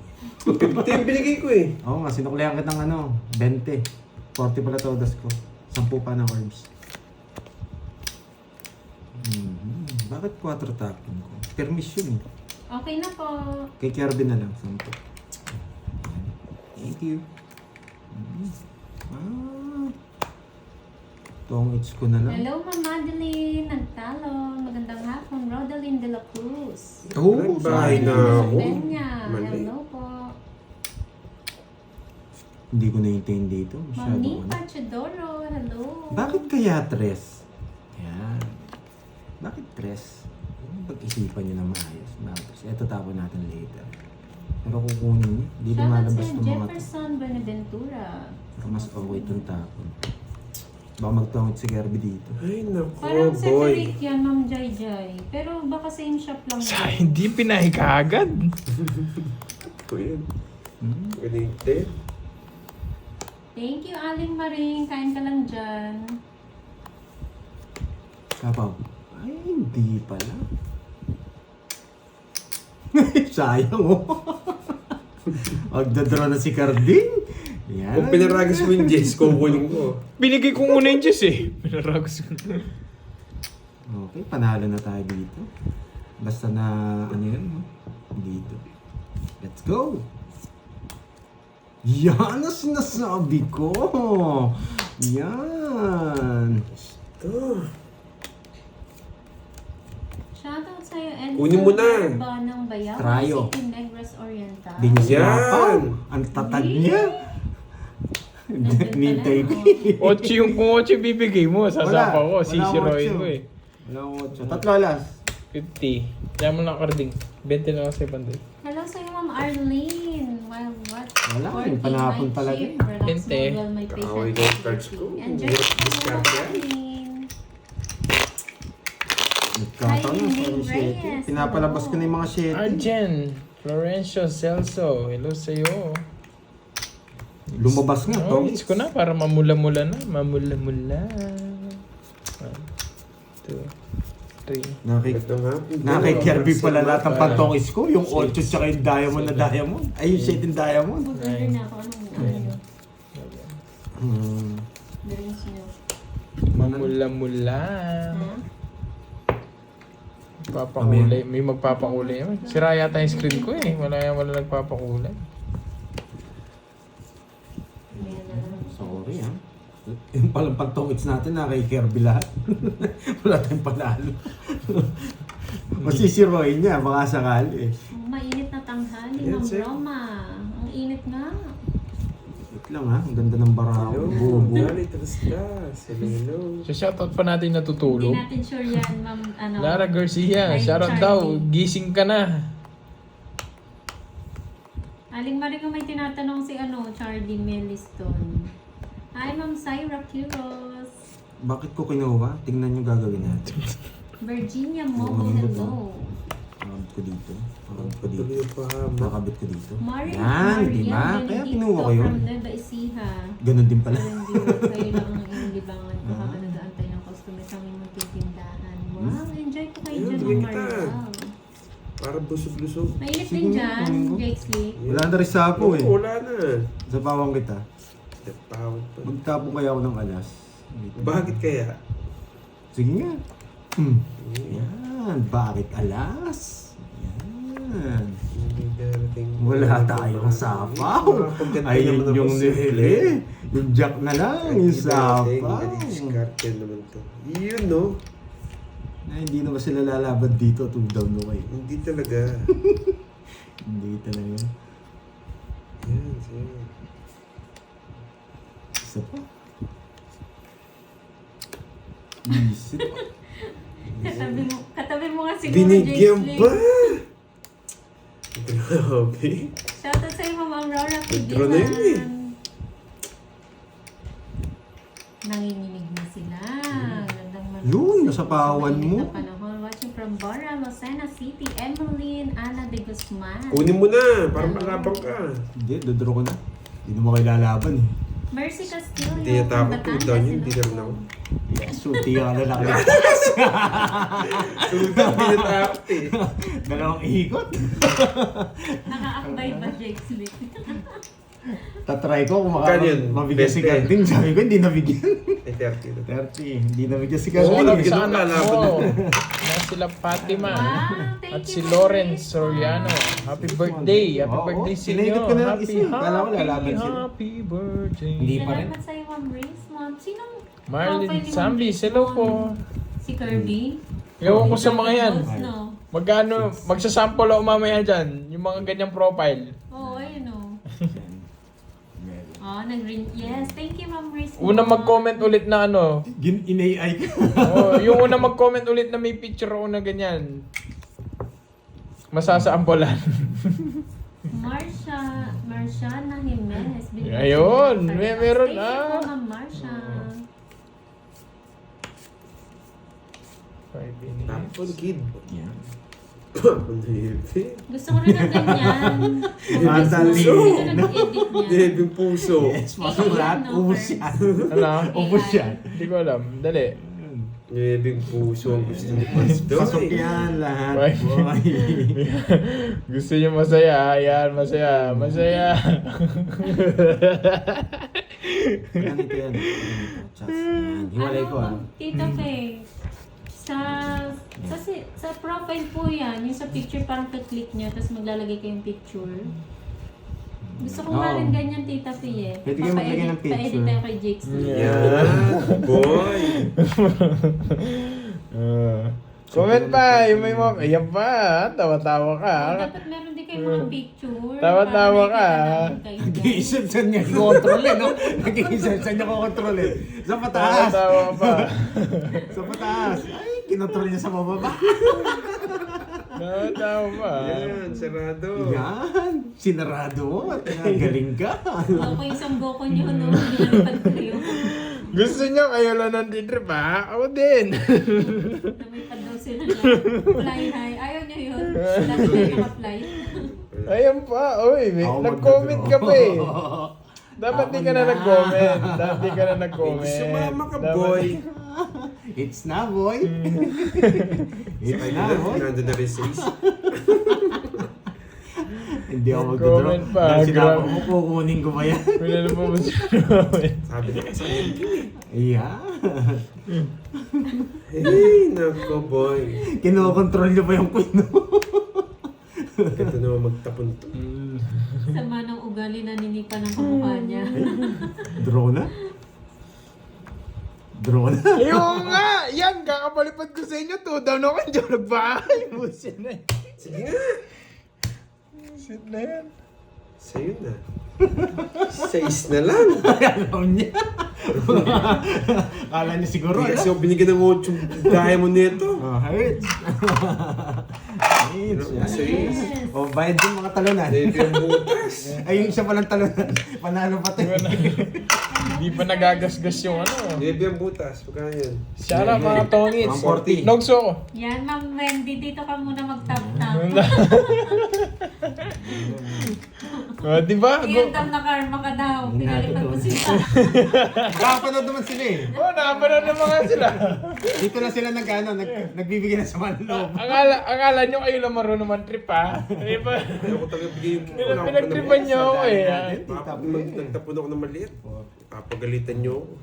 Ito yung binigay ko eh. Oo nga, sinuklihan kita ng ano, 20. 40 pala todas ko. 10 pa na orbs. Bakit 4 tapon ko? Permission. Okay na po. Kay Kirby na lang, 10. Thank you. Tong itch ko na lang. Hello, Ma'am Madeline. Nagtalo. Magandang hapon. Rodaline de la Cruz. Oh, Nagbahay na ako. Peña. Mali. Hello po. Hindi ko na-intain dito. Ma'am Masyado Nipa Chidoro. Hello. Bakit kaya 3? Yan. Bakit 3? Pag-isipan nyo na maayos. Bakit? Ito tapon natin later. Pero kukunin niyo. Hindi Shoutout lumalabas sa'yo, ng mga to. Jefferson Benaventura. Pero mas okay itong tapon. Baka magtungit si Kirby dito. Ay, naku, Parang boy. separate yan, Ma'am Jai Jai. Pero baka same shop lang Sa din. hindi pinahiga agad. Kuya, Hmm? ganito. Thank you, Aling Maring. Kain ka lang dyan. Kapaw. Ay, hindi pala. Sayang oh. Magdadraw na si Carding. Yan. Kung pinaragis mo yung Jess, kukunin ko. Binigay ko muna yung Diyos eh. Pinaragos ko. Okay, panalo na tayo dito. Basta na, ano yun, no? Dito. Let's go! Yan ang sinasabi ko! Yan! Ito. Shoutout sa'yo, Edson. Kunin mo na. Banang Bayaw. Trayo. City Negros Oriental. Di niya Yan. sinapaw! Ang tatag niya! Nandun Nintay ko pala, Ochi yung kung Ochi bibigay mo. Sasapa ko. Wala Sisiroin akong mo eh. Wala akong 8. Tatlo alas. 50. Kaya mo lang Carding. 20 na lang sa banday. Hello sa'yo, Ma'am Arlene. Well, what? Wala, 14 yung panahapon night talaga. shift. Relax Hinte. mo while my patient Kaaway is daw yung cards ko. sleeping. And Hirap just discard yan. Arlene. Nagkataon Hi, na sa Ning 7. Reyes. Pinapalabas ko na yung mga 7. Arjen. Florencio Celso. Hello sa'yo. Lumabas nga Oh, to. miss ko na para mamula-mula na. Mamula-mula. 1, 2, 3. Ito nga. Kay Kirby pala lahat ng pantongis ko. Yung 8 tsaka yung diamond na diamond. Ay, yung 7 diamond. Mag-order na ako. Anong Hmm. drinks niyo? Mamula-mula. Ha? Papakulay. May magpapakulay. Sira yata yung screen ko eh. Wala nagpapakulay. Ayan na naman. Sorry ha. Yung palang pantongits natin na kay Kirby lahat. Wala tayong panalo. Masisiroin niya, baka sakali eh. Mainit na tanghali, Yan, Ma'am sir. Roma. Ang init nga. Wait lang ha, ang ganda ng baraho. Hello. Bubo. Dali, talas-tas. Hello. So shoutout pa natin Hindi natutulog. natin sure yan, Ma'am. Ano, Lara Garcia, Ay, shoutout Charlie. daw. Gising ka na. Aling Marie ko may tinatanong si Charlie Meliston. Hi, Ma'am Syra Quiros. Bakit ko kinuha? Tingnan nyo gagawin natin. Virginia Momo, Lambot, hello. Nakabit ko dito. Nakabit ko dito. Tuloy pa ha. Nakabit ko dito. Maria Yan, di ba? Kaya kinuha ko yun. from Nueva Ecija. Ganun din pala. Parang di ba kayo lang ang iyong libangan ko habang nag-aantay ng customer sa aming magtitindahan. Wow, enjoy ko kayo Ayun, dyan, bigyan Ma'am kita. Maria. Para busog-lusog. Mainit Sige din nga, dyan, kunin ko. Jake Sleep. Wala na rin sapo eh. Wala na. Sa pawang kita. Pawag pa. Magtapong kaya ako ng alas. Bakit kaya? Sige nga. Yan. Bakit alas? Yan. Hindi darating. Wala tayong sapaw. Nakapaganda Ayun naman ako yung sa nili. Yung jack na lang. Yung sapaw. Discard yan naman to. Yun no. Na hindi naman sila lalaban dito. 2 down no kayo. Hindi talaga. Hindi talaga. Yan, sige. Isa pa. Isip. Katabi mo nga siguro, Binigyan Jake pa! Sleep. Grabe. Shoutout sa'yo, Ma'am Aurora Intro na yun eh. Pidilan. Nanginginig na sila. Gandang malamig Yun, sa nasa pawan mainit mo. na panahon. Watching from Bora, Lucena City, Emeline, Ana de Guzman. Kunin mo na, para malabang ka. Hindi, dodro ko na. Hindi naman kayo lalaban eh. Mercy Castillo. Hindi yata ako, from pull Batangas, down yun, hindi hello naman ako. po. Yes, suti ka na lang. Sudan, binatakot eh. Dalawang ikot. Nakaakbay ba, Jake Sleep? Tatry ko kung Magkano yun? mabigyan si 20. Carding. Sabi ko, hindi nabigyan. Ay, 30 na. 30. Hindi nabigyan si Oo, Carding. love Carding. sa anak Lalaban ko. na. Na sila Fatima. Wow, thank At you, si Ma'am Lawrence Grace. Soriano. Happy birthday. Happy Oo, birthday sa sinagot inyo. ko na lang Happy, isa. Kala ko lalaban sila. happy birthday. Hindi pa rin. Salamat sa'yo, Ma'am Grace. Ma'am, sinong Marlene profile ni Ma'am Zambis, Grace hello mo? po. Si Kirby? Ewan ko sa mga yan. No. Magkano, magsasample ako mamaya dyan. Yung mga ganyang profile. Oo, ayun o. Oh, yes, thank you, Ma'am Grace. Una mag-comment ulit na ano. In-AI ko. Oh, yung una mag-comment ulit na may picture ako na ganyan. Masasaampolan. Marciana Jimenez. Ayun, meron Thank you na. po, Ma'am Marcia. 5 minutes. Tapon, kid. Yan. Ang heavy. Gusto ko rin ng ganyan. Madali. Gusto ko nag-edit niya. Heavy puso. Yes, masok lahat. Ubus yan. Ano? Ubus yan. Hindi ko alam. Dali. Heavy puso ang gusto ni Pastor. Pasok yan lahat, Bye. boy. Gusto niyo masaya? Ayan, masaya. Masaya. Ganito yan. Chats. Yan. Hiwalay ko ah. Tita Faye, sa profile po yan, yung sa picture parang ka-click nyo, tapos maglalagay kayong picture. Gusto ko nga Oo. rin ganyan, Tita Faye eh. Pwede kayo maglagay ng picture. Pa-edit tayo kay Jakes. Yan, boy. Comment pa. Yung may mga... Ayan pa. Tawa-tawa ka. Dapat meron din kayo mga picture. Tawa-tawa para ka. nakikita namin kayo, guys. Nag-iisip saan niya kontrolin, no? Nag-iisip saan niya kontrolin. Sa pataas. Tawa-tawa pa. Sa pataas. Ay, kinontrol niya sa bababa. Tawa-tawa pa. Yan, sarado. Yan. Sinarado mo. At galing ka. Ako yung isang goko nyo, no? Binalipad ko yun. Gusto niyo kayo lang ng trip ha? Ako din. Namipad daw sila na fly high. Ayaw nyo yun. Lagi kayo naka-fly. Ayan pa. Uy, Ako nag-comment ka pa eh. Dapat Ako di ka na na. nag-comment. Dapat di ka na nag-comment. Sumama ka, Dapat- boy. It's na, boy. It's Ay, na, boy. nandun na rin sa isip. Hindi ako Comment magdodrop. pa, Dahil sinama grabe. mo, kukunin ko ba yan? Pinala po ba siya? Sabi na kasi yun. Ayan. Hey, nako, boy. Kinokontrol niyo pa yung queen mo. Ito naman magtapon to. Sama ng ugali na ninipa ng kamukha niya. Draw na? Draw na? Ayun nga! Yan! Kakapalipad ko sa inyo. 2 down ako. Hindi ako nagbahay. Busin na eh. Sige nga. Busin na yan. Sa'yo na. 6 na lang. Alam niya. Kala niya siguro. Hindi kasi ako binigyan ng 8 gaya mo nito. Oh, hurts. Hurts. Yes. O, bayad yung mga talunan. Heavy ang butas. Ay, yung isa palang talunan. Panalo pa tayo. Hindi pa nagagasgas yung ano. Heavy ang butas. Pagka yan. Shout out mga tongits. Mga 40. Nogso ko. Yan, Ma'am Wendy, dito ka muna mag-tap-tap. Di ba? Iyan tam na karma ka daw. Pinalipad mo sila. Nakapanood naman sila eh. Oh, nakapanood na mga sila. Dito na sila nagbibigay ng sama ng loob. Akala nyo kayo lang marunong naman trip ha? Di ba? Ayoko talaga bigay yung... Pinagtripan nyo ako eh. Nagtapon ako ng maliit. Papagalitan nyo ako.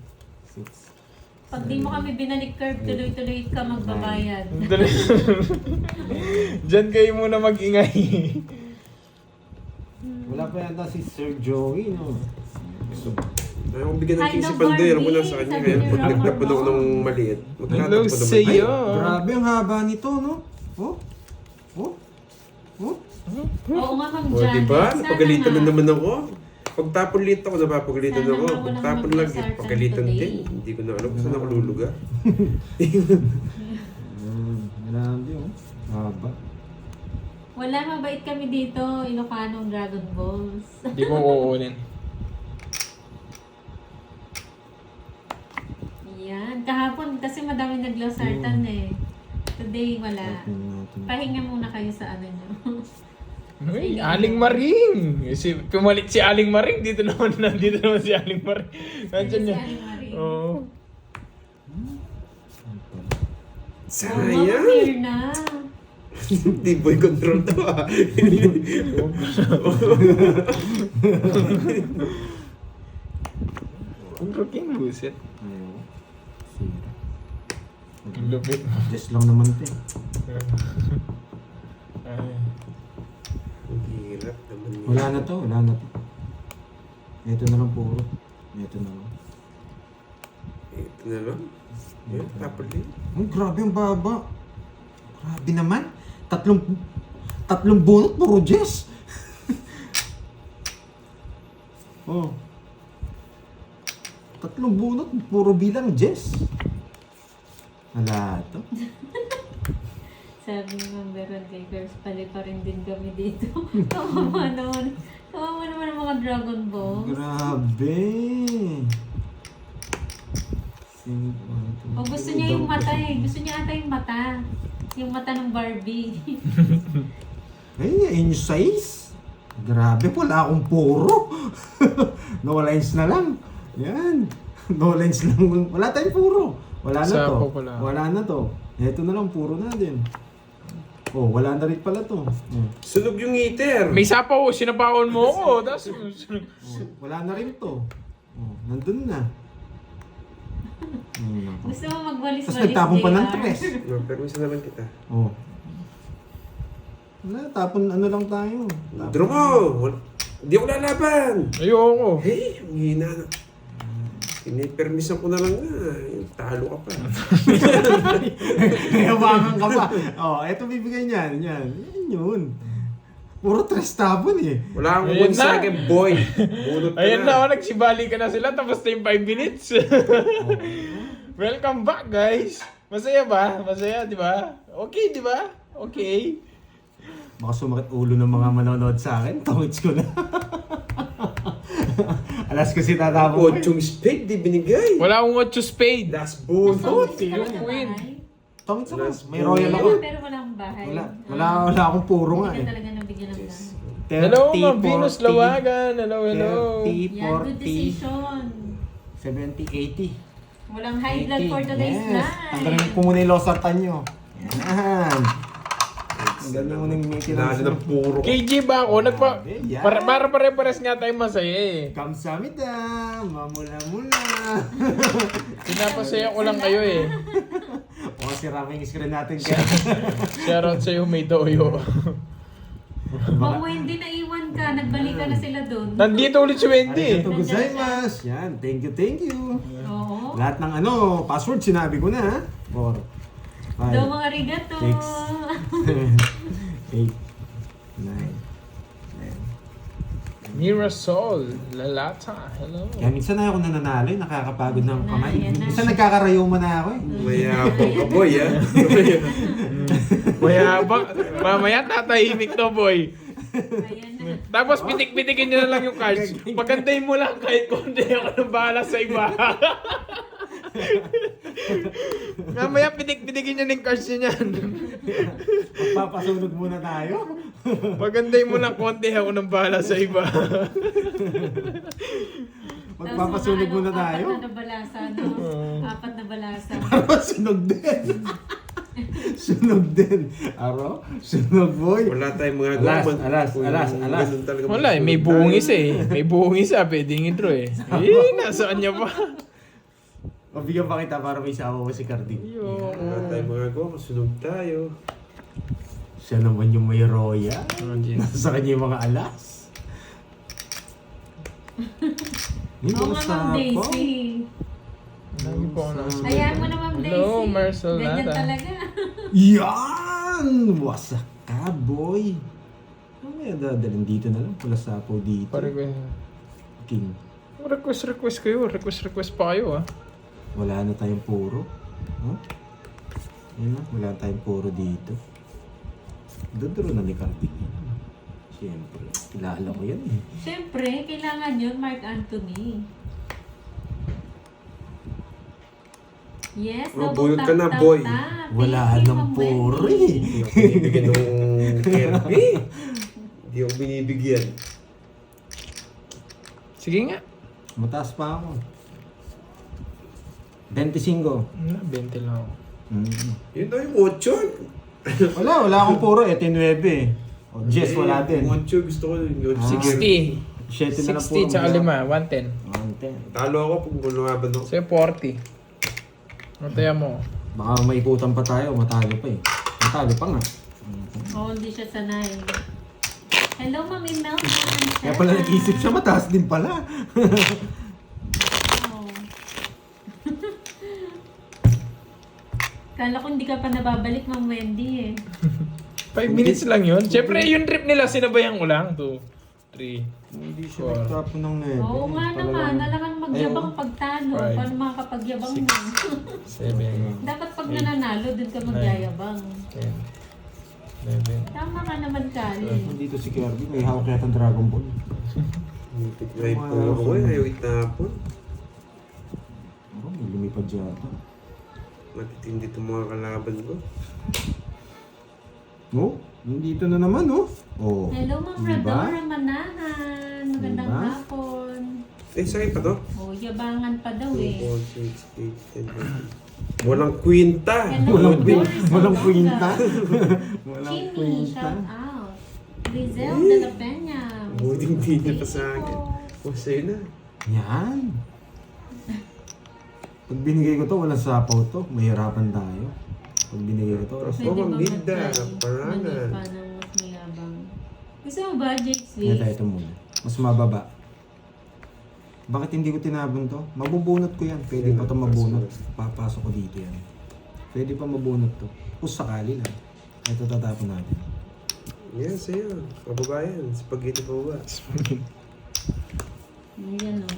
Pag di mo kami binalik curve, tuloy-tuloy ka magbabayad. Diyan kayo muna mag-ingay. Wala pa yata si Sir Joey, no? Ayaw kong bigyan ng Hi, 15 no, paldo. Alam ko na Barbie. sa kanya. Sabi Kaya ni pag Robert nagtapon ako mo. ng maliit. Hello magtatapon sa naman. iyo. Grabe ang haba nito, no? Oh? Oh? Oh? Oo nga, Ma'am O, Janet. diba? Sana Napagalitan nga. na naman ako. Pag tapon lit ako, napapagalitan Sana ako. nga Pag walang tapon lang, mag-sartan pagalitan today. din. Hindi ko na alam kung saan ako luluga. Grabe, oh. Haba. Wala, mabait kami dito. Ilocanong Dragon Balls. Hindi ko kukunin. Yan. Kahapon, kasi madami naglosartan eh. Today, wala. Pahinga muna kayo sa ano nyo. Uy, Aling Maring! Pumalit si Aling Maring. Dito naman si Aling Maring. Nandiyan Si niya. Aling Marie. Oo. Sayang! Clear na. Hindi boy control to ah. Ang ruking buset. Ayaw. Sira. Ang lupit. Just lang naman ito eh. Ay. Ang hirap naman yun. Wala na to, wala na to. Ito na lang puro. Ito na lang. Ito na lang. Yan, tapon din. Oh, grabe ang baba. Grabe naman. Tatlong bunot, puro Jess. Oh. Tatlong bunot, puro bilang Jess. Wala to. Sabi ni Ma'am Veron kay Girls, pali pa rin din kami dito. Kawawa naman. Kawawa naman ang mga Dragon Balls. Grabe. O gusto niya yung mata eh. Gusto niya ata yung mata. Yung mata ng Barbie. Ay, yun yung size. Grabe, wala akong puro. No lines na lang. Yan. No lines lang. Wala tayong puro. Wala na to. Sapo pala. Wala na to. Ito na lang, puro na din. Oh, wala na rin pala to. Oh. Sunog yung heater. May sapaw, sinapawan mo ako. Tapos, Oh, wala na rin to. Oh, nandun na. Gusto mo magwalis-walis, Tapos nagtapon pa ng JR? tres. No, permiso naman kita. Oh. Wala, tapon ano lang tayo. Draw ko! Hindi ako lalaban! ayoko. Hey, ang hina na. Pinipermisan ko na lang na. Talo ka pa. Kayabangan ka pa. Oh, eto bibigay niyan. Yan. Yan yun. Puro tres tapon eh. Wala akong Ayun kukunin sa na. akin, boy. Bunot ka Ayan na. na, nagsibali ka na sila tapos na yung 5 minutes. Welcome back, guys. Masaya ba? Masaya, di ba? Okay, di ba? Okay. Baka sumakit ulo ng mga manonood sa akin. Tawits ko na. Alas kasi tatapon ko. Ochong spade, di binigay. Wala akong 8 spade. Last bunot. Nasaan ka yung na queen. bahay? Tawits ako. Last May royal ako. Pero wala akong bahay. Wala akong puro nga Hindi eh. ka talaga nabigyan ng bahay. 30, Hello, Ma'am Venus 40, Lawagan. Hello, hello. 30, Yan, good 40, decision. 70, 80. Walang high blood 80. for today's Yes. life. Tanggalin ko muna yung losartan nyo. Yan. Tanggalin mo na yung maintenance Nasa ng nyo. puro. KG ba ako? Yan. Para pare-pares nga tayo masaya eh. Kamsamida. Mamula-mula. Pinapasaya ko lang kayo eh. O kasi raming screen natin kaya. Shoutout sa'yo, may toyo. Bang Wendy, naiwan ka. Nagbalik ka na sila doon. Nandito ulit si Wendy. Arigato gozaimasu. Yan. Thank you. Oo. Lahat ng password sinabi ko na ha. 4, 5, Daw mga arigato. 6, 8, 9, 10. Mirasol, Lalata. Hello. Kaya minsan na ako nananalo, nakakapagod ng kamay. Yan na. Minsan nagkakarayuma na ako eh. Mayabang ka, boy, ha? Mayabang. Mamaya tatahimik to, boy. Ayan na. Tapos pitik-pitikin nyo na lang yung cards. Pagandahin mo lang kahit konti, ako nang bahala sa iba. Mamaya pitik-pitikin nyo na yung cards nyo yan. Magpapasunog muna tayo. Pagandahin mo lang konti, ako nang bahala sa iba. Magpapasunog muna tayo. Apat na balasa, no? Apat na balasa. Sunog din. Sunog din. Aro? Sunog boy. Wala tayong mga Alas, gaman. alas, Kung alas. ganun talaga Wala eh, may buong isa eh. May buong isa, pwedeng intro eh. Nasaan niya pa? Mabigyan pa kita para may isawa ko si Carding. Wala tayong mga gaman. Sunog tayo. Siya naman yung may roya. Nasa kanya yung mga alas. Hindi Oo nga, Ma'am Daisy. Lagi po ako nasa. Ayan mo na, Ma'am Daisy. Hello, Marcel Ganyan Nata. talaga. Yan! Wasak ka, boy. Mamaya dadalhin dito na lang. Pula sapo dito. King. Request kayo. Request pa kayo ah. Wala na tayong puro. Huh? Yan na, wala tayong puro dito. Dodro na ni Carding. Siyempre, kilala ko yan eh. Siyempre, kailangan yun, Mark Anthony. Yes, Oh, double buyod tap, ka na, tap, boy. tap. Wala Thank you, nang Ma'am puro Wendy. eh. Hindi ako binibigyan ng Kirby. Hindi ako binibigyan. Sige nga. Mataas pa ako. 25. 20 lang ako. Yun daw yung 8. Wala akong puro. Ito yung 9 eh. O, Jess, wala din. 8 gusto ko yung 60. 7 na lang puro. 60 tsaka 5, 110. 110. Talo ako pag lumaban ako. Sa'yo 40. Mataya mo. Baka maikutan pa tayo, matalo pa eh. Matalo pa nga. Oo, hindi siya sanay. Hello, Ma'am Imelda. Kaya pala nag-isip siya, mataas din pala. Oh. Kala ko hindi ka pa nababalik, Ma'am Wendy eh. 5 minutes lang yun. Siyempre, yung trip nila, sinabayan ko lang. 2, 3. Hindi siya nagtapon ng 9. Oo nga naman, alangan magyabang pagtalo. Five. Paano makakapagyabang mo? 7, Dapat pag nananalo, dun ka magyayabang. 10, 11. Tama ka naman, Kali. Dito si Kirby, may hawak yata ng Dragon Ball. May puro ko eh. Ayaw itapon. May limit lumipad yata. Matitindi itong mga kalaban ko. Oh, nandito na naman, oh. Oh. Hello, Ma'am Diba? Radora Manahan. Magandang Diba? hapon. Sakit pa to? Oh, yabangan pa daw 2, eh. 4, 6, 8, 10, 11. Walang kwinta! Hello, Walang Doris walang Zamboanga. kwinta. Walang Kimi, kwinta. shout out. Lizelle de la Peña. Buding di na pa sa akin. Thank you. O, sa'yo na. Yan. Pag binigay ko to, walang sapaw to. Mahirapan tayo. Pag binigay ko to, Tapos, Pwede Ma'am ba Gilda, mag-try? paranan. Mali pa ng mas mayabang. Gusto mo ba, Jake ito muna. Mas mababa. Bakit hindi ko tinabon to? Mabubunot ko yan. Pwede pa to mabunot. Papasok ko dito yan. Pwede pa mabunot to. Kung sakali lang. Ito tatapon natin. Yan, sa'yo. Kababayan, spaghetti pa ba? Yan o.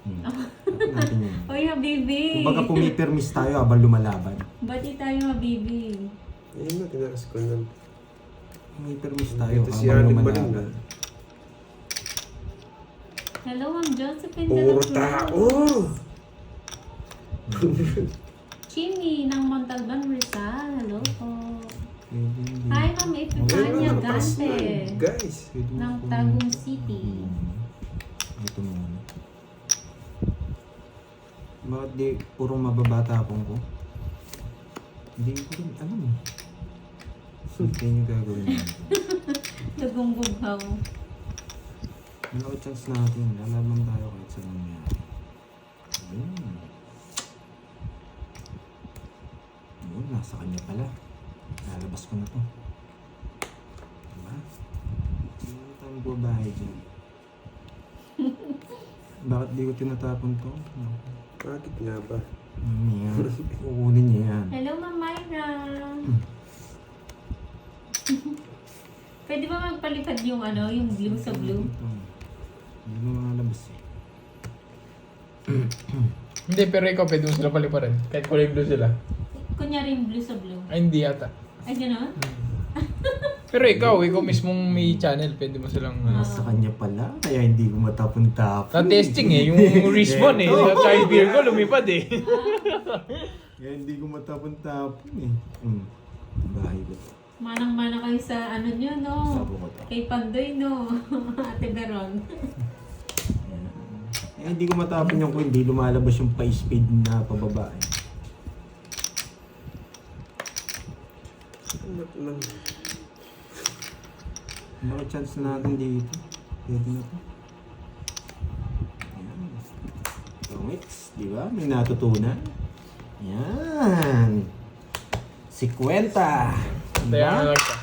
Tapon natin yan. Oy, habibi. Kung baga pumipermis tayo habang lumalaban. Bati tayo, habibi. Ayun na, tinakas ko na. Pumipermis tayo Ito si habang Aling Maling lumalaban. na. Hello, Ma'am Josephine de la Puro Cruz. tao! Chini ng Montalban, Rizal. Hello po. Pwede hindi. Hi, Ma'am Epifania Ayun, malakas Gante. na. Guys, Pwede ng ko- Tagum City. Ito muna. Bakit di puro mababata akong ko? Hindi ko rin alam eh. Ito yung gagawin natin. Tagong bughaw. Ano ko chance natin? Lalaman tayo kahit sa nangyari. Ayun. Ayun, nasa kanya pala. Lalabas ko na to. Diba? Hindi tayong babae dyan. Bakit di ko tinatapon to? bakit nga ba? Yan. Kukunin niya yan. Hello, Ma'am Myra. Pwede ba magpalipad yung ano, yung blue sa blue? Ito. Hindi mo malabas eh. Hindi, pero ikaw pwede mo sila paliparin. Kahit kulay blue sila. Kunyari yung blue sa blue. Ay, hindi yata. Ay, gano'n? Pero ikaw mismong may channel, pwede mo silang... Nasa kanya pala, kaya hindi ko matapon-tapon. Sa testing eh, yung respawn eh. Sa child beer ko, lumipad eh. Kaya hindi ko matapon-tapon eh. Bahay ko. Manang-mana kayo sa ano nyo, no? Sabo ko to. Kay Pandoy, no? Ate Beron. Eh, hindi ko matapon yung kung hindi lumalabas yung pa-speed na pababa eh. Ano lang? Ano chance natin dito? Pwede na to. Ayan. Comics, di ba? May natutunan. Yan. 50. Kaya nga lang ka.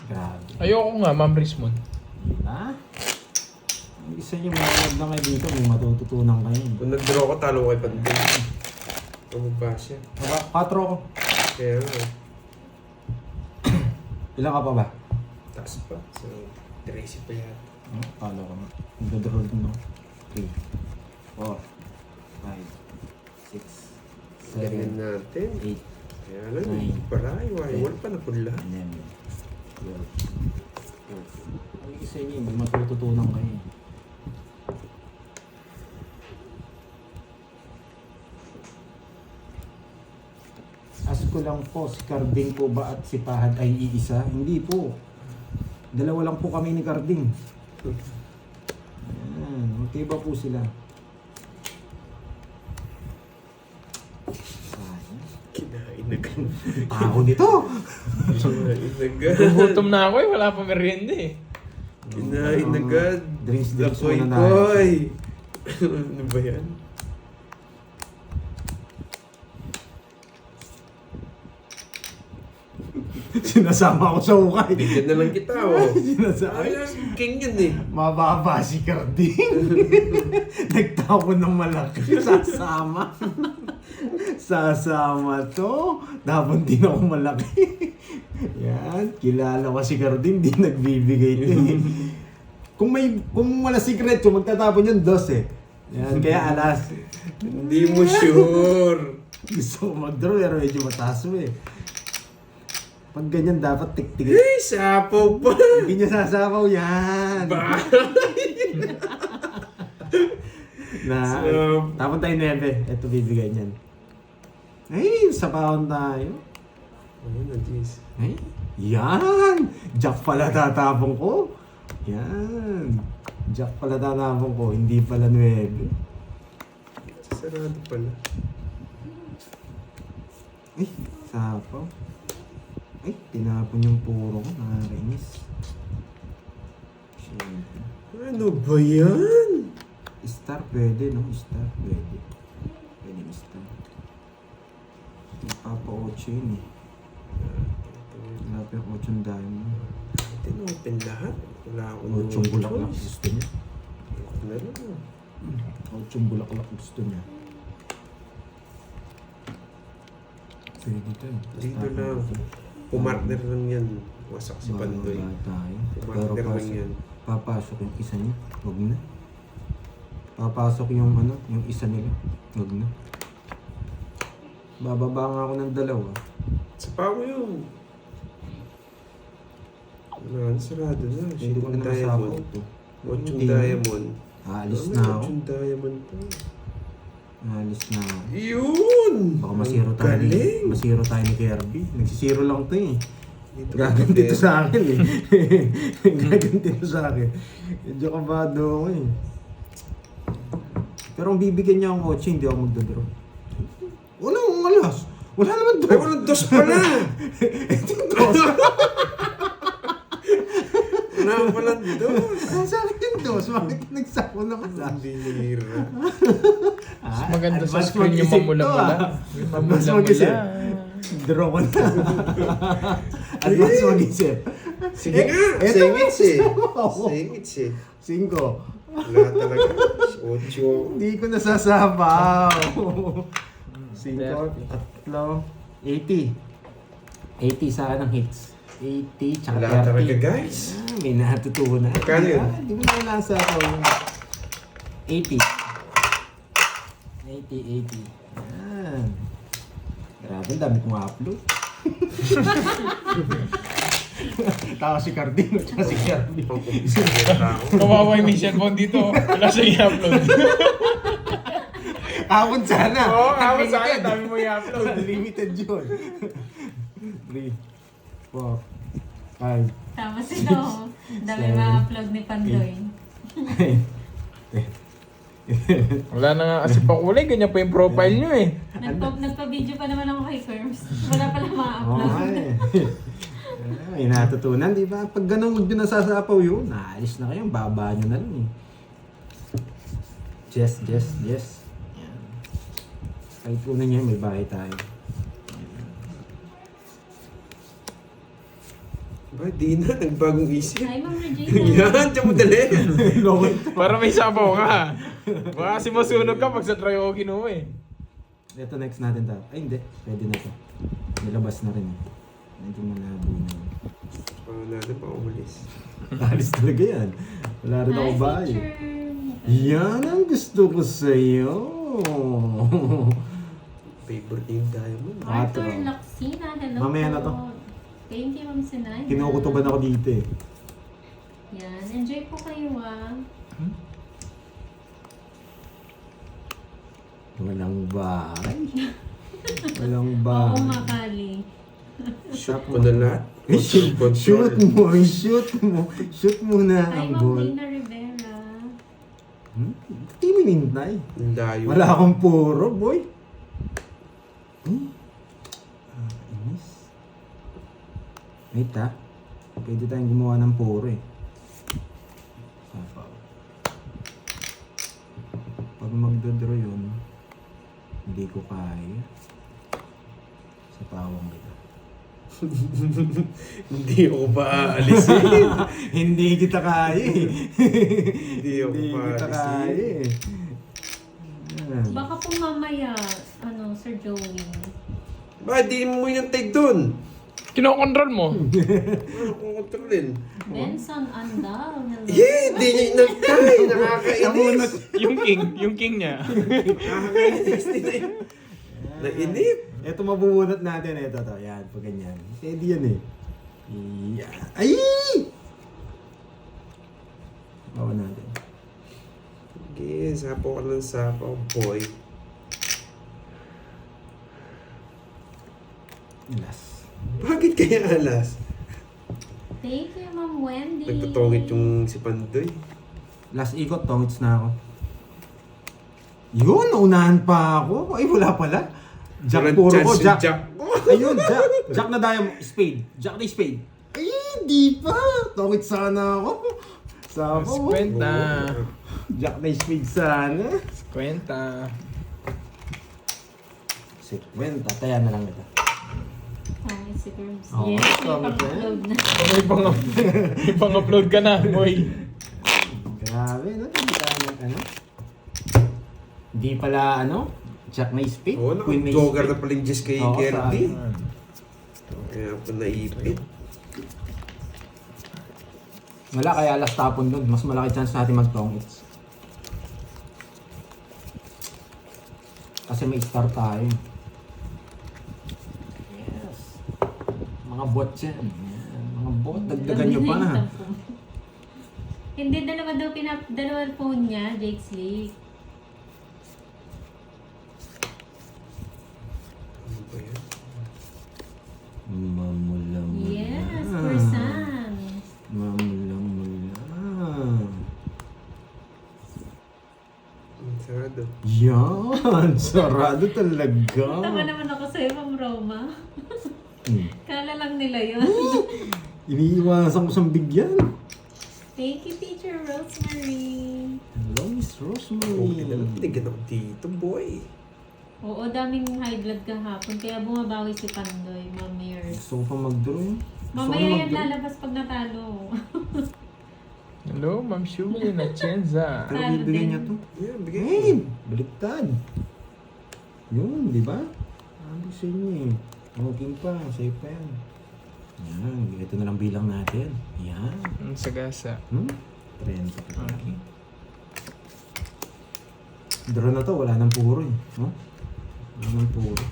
Grabe. Ayoko nga, Ma'am Rismond. Diba? Ang isa yung mga na kayo dito, may matututunan kayo. Kung nag-draw ko, talo kay Pandoy. Pumaba siya. 4 ko. Kaya nga, Ilan ka pa ba? taas pa. So, 13 pa yata. Kala ko na. Nagdadraw din no? 3, 4, 5, 6, Ganyan 7, natin. 8, Kaya lang, Nine. hindi pa rin. Wala pa na pula. 11, 12, 14. Ang isa niyo, may matututunan kayo. Ask ko lang po, si Carding po ba at si Pahad ay iisa? Hindi po. Dalawa lang po kami ni Carding. Ayan, magkaiba po sila. Sayang. Kinain na gan. Tao nito! Kinain na gan. Gutom na ako eh, wala pa merienda eh. Kinain na gan. Drinks Lakoy muna na. koy. Ano ba yan? Sinasama ko sa ukay. Bigyan na lang kita, oh. Sinasama. Ay, king yun eh. Mababa si Carding. Nagtapon ng malaki. Sasama. Sasama to. Tapon din ako malaki. Yan. Kilala ko si Carding. Di nagbibigay ito eh. Kung wala sikreto, magtatapon yun 12. Yan. Kaya alas. Hindi mo sure. Gusto ko mag-draw pero medyo mataas mo eh. Pag ganyan dapat tiktigin. Eh, sapaw pa. Hindi niya sasapaw yan. Ba? Tapon tayo 9. Ito bibigay niyan. Ay, sapawan tayo. Ayun na, jeez. Ay, yan! Jack pala tatapong ko. Yan. Jack pala tatapong ko, hindi pala 9. Sarado pala. Ay, sapaw. Ay, tinapon yung puro ko. Nakakainis. Siyempre. Ano ba yan? Star pwede, no? Star pwede. Pwede yung star. Papa-8 yun eh. Wala pa yung 8 diamond. Tinopen lahat. Wala akong 8 bulaklak choice. gusto niya. Ano lang. 8 bulaklak gusto niya. Pwede tayo. Dito lang. Pumartner lang yan. Wasak si Pandoy. Bababa tayo. Pero Pumartner lang yan. papasok yung isa niya. Huwag na. Papasok yung yung isa nila. Huwag na. Bababa nga ako ng 2. Sa pao yun. Wala, sarado na. Hindi ko na Shitong nasabot diamond. to. 8 Hindi. diamond. Aalis Ano, na ako. 8 diamond pa. Aalis na ako. Yun! Baka masiro Ang tayo ni, galing! masiro tayo ni Kirby. Nagsisiro lang to eh. Dito Gaganti to ka sa akin eh. Gaganti to sa akin. Medyo kabado ako eh. Pero kung bibigyan niya akong 8, hindi ako magdodraw. Wala akong alas. Wala naman Ay, walang dos pala! Walang dos! Sa akin yung 2. Bakit nagsako na ka sa Hindi nira. Mas maganda sa screen yung mamula-mula. Yung Advance mag-isip. mamula-mula. Draw ko na. Advance mag-isip. Sige nga! Eto Singits eh! Oo. Singits eh. 5. Wala talaga. 8. Hindi ko nasasabaw. 5, 3, 80. 80 sa akin ang hits. 80, tsaka Wala talaga 30. guys. May natutunan. Magkano yun? Hindi mo na nasa ako. 80. 80. Yan. Grabe, ang dami kong upload. Tawa si Cardino, tsaka si Kirby. Kawawa yung may cellphone dito. Wala siyang i-upload. Kapon sana. Oo, kapon sana. Unlimited. Dami mo i-upload. Unlimited yun. 3, 4, 5, Tapos ito, dami ma-upload ni Pandoy. Wala na nga kasi pakulay. Ganyan pa yung profile nyo eh. Nagpa-video pa naman ako kay Firms. Wala pala Oo ma-upload. nga eh. May natutunan, di ba? Pag ganun, huwag nyo nasasapaw yun, naalis na kayo, baba nyo na lang eh. Yes. Yan. Kahit una niya, may bahay tayo. Ba, di na. Nagbagong isip. Hi, Ma'am Regina. Yan, tiyan mo dali. Para may sabaw ka. Baka kasi masunog ka pag sa Tryogi mo eh. Ito next natin daw. Ay hindi, pwede na to. Nilabas na rin eh. Medyo malabo na. Paano natin pa umalis? Alis talaga yan. Wala rin ako Hi, bahay. teacher. Yan ang gusto ko sa'yo. Favorite yung diamond. Arthur Quatro. Laxina, hello Mamaya na to. po. Thank you, Ma'am Sinay. Kinukutuban ako dito eh. Yan, enjoy po kayo ah. Walang bahay. Walang Oo, bahay. Makali. Shoot ko na lahat. Eh, shoot mo. Shoot mo na Hi, ang Ma'am ball. Rina Rivera. Hindi mo nintay. Yung layo. Wala akong puro, boy. Inis. Wait ha. Pwede tayong gumawa ng puro eh. Sapaw. Pag magdodraw yun, hindi ko kaya. Sapawang kita. Hindi ako pa aalisin. Hindi kita kaya eh. Hindi ako Hindi pa kita kaya aalisin. eh. Yan. Baka po mamaya, Sir Joey. Ba, di mo yung take dun. Kinokontrol mo. Ano kung kontrolin? Benson Andal, hello. Yeah, di niya inagtay. Nakakainis. yung king niya. Nakakainis din na yun. Nainip. Ito mabubunot natin. Ito to. Yan. Pag ganyan. Steady yan eh. Yan. Ay! Bawa natin. Sige, sapo ka ng sapo, boy. Last. Bakit kaya alas? Thank you, Ma'am Wendy. Nagtutungit yung si Pandoy. Last ikot, tongits na ako. Yun, naunahan pa ako. Ay, wala pala. Jack Walang puro chance ko, yung Jack. Jack. Ayun, Jack. Jack na diamond. Spade. Jack na spade. Ay, hindi pa. Tongits sana ako. Sapo. Kwenta. Jack na spade sana. Kwenta. 50. Taya na lang ito. Pangit si Curbs. Oo, Yes, may pangit pang-upload na. May pang-upload ka na, boy. Grabe, no? Hindi tayo ano? Hindi pala, ano? Jack na spade. Oo, Queen na naka-jogger na spade. paling Diyos kay Oo, Gertie. sa- Kaya ako naipit. Wala, kaya last tapon dun. Mas malaki chance natin mag-tongits. Kasi may star tayo. Yes. Mga bot yan. Yan. Mga bot. Dagdagan nyo pa. Hindi, dalawa phone niya, Jake Slick. Ano ba yan? Mamula-mula. Yes, person. Mamula-mula. Sarado. Yan. Sarado talaga. Tama naman ako sa'yo, Ma'am Roma. Hmm. Kala lang nila yun. Iniiwasan ko sa bigyan. Thank you, Teacher Rosemary. Hello, Miss Okay Rosemary. na lang. Tignan ako dito, boy. Oo, daming high blood kahapon, kaya bumabawi si Pandoy, Ma'am Mears. Gusto ko pa mag-draw eh. Gusto ko Mamaya na yan mag-draw. lalabas pag natalo. Hello, Ma'am Shuli na Chenza. Pero Talo bibigyan din. niya to. Yeah, bigay. Hey, baliktad. Yun, di ba? Sabi sa inyo eh. Maging pa, sa'yo pa yan. Yan, ito na lang bilang natin. Yan. Ang sagasa. 30 pa. Okay. Draw na to, wala nang puro eh. No? Wala nang puro.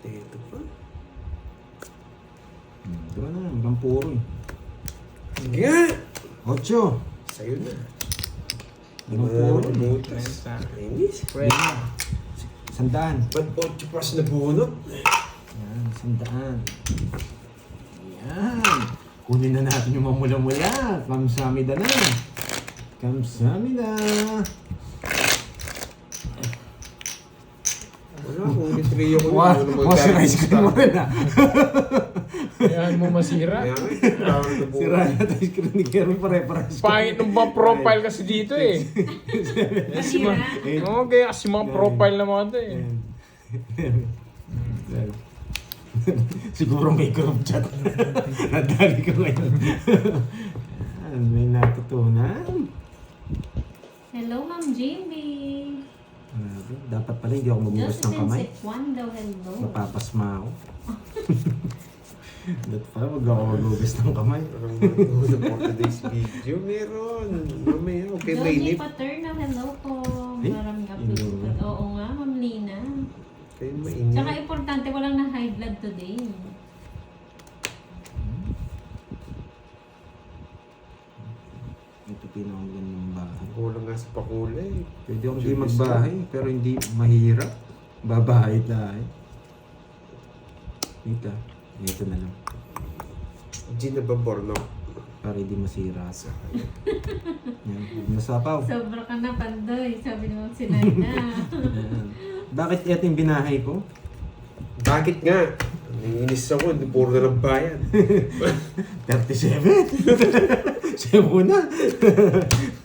Ito pa. Draw na, walang puro eh. Sige nga! 8. Sa'yo na. Walang puro. Butas. Kwenta. Inis. Kwenta. 100. Ba't 8 pas na bunot? Yan, 100. Yan. Kunin na natin yung mamula-mula. Kamsamida na. Kamsamida. Wala, kung isriyo ko Wash rice cream mo rin ah. Kayaan mo masira. Kaya nga, tawag na buhay. Sira na tayo screen ni Kerwin pare-pares. Pangit ng mga profile kasi dito eh. Si ma Oo, kaya kasi mga profile na mga ito eh. Siguro may group chat. Nadali ko ngayon. Yan, may natutunan. Hello, Ma'am Jamie. Dapat pala hindi ako magbukas ng Josephine kamay. Sekwan daw, hello. Mapapasma ako. Dapat pala wag ako magbukas ng kamay. Parang matulog po today's video. Meron. Mamaya, okay, Johnny mainip. Paterno, hello po. Eh, Maraming upload yun. po. Oo nga, Ma'am Lina. Okay, mainip. Tsaka importante, walang na high blood today. Ito pinakaganda ng bahay. Kulang nga sa pakulay. Pwede akong hindi magbahay, pero hindi mahirap. Babahay tayo. Dito. Ito na lang. Gina Baborno. Para hindi masira sa yan. Nasapaw. Sobra ka na, Pandoy. Sabi naman si Naina. Yan. Bakit ito yung binahay ko? Bakit nga? Nanginis ako, hindi puro na ng bayan. 37? Siya muna.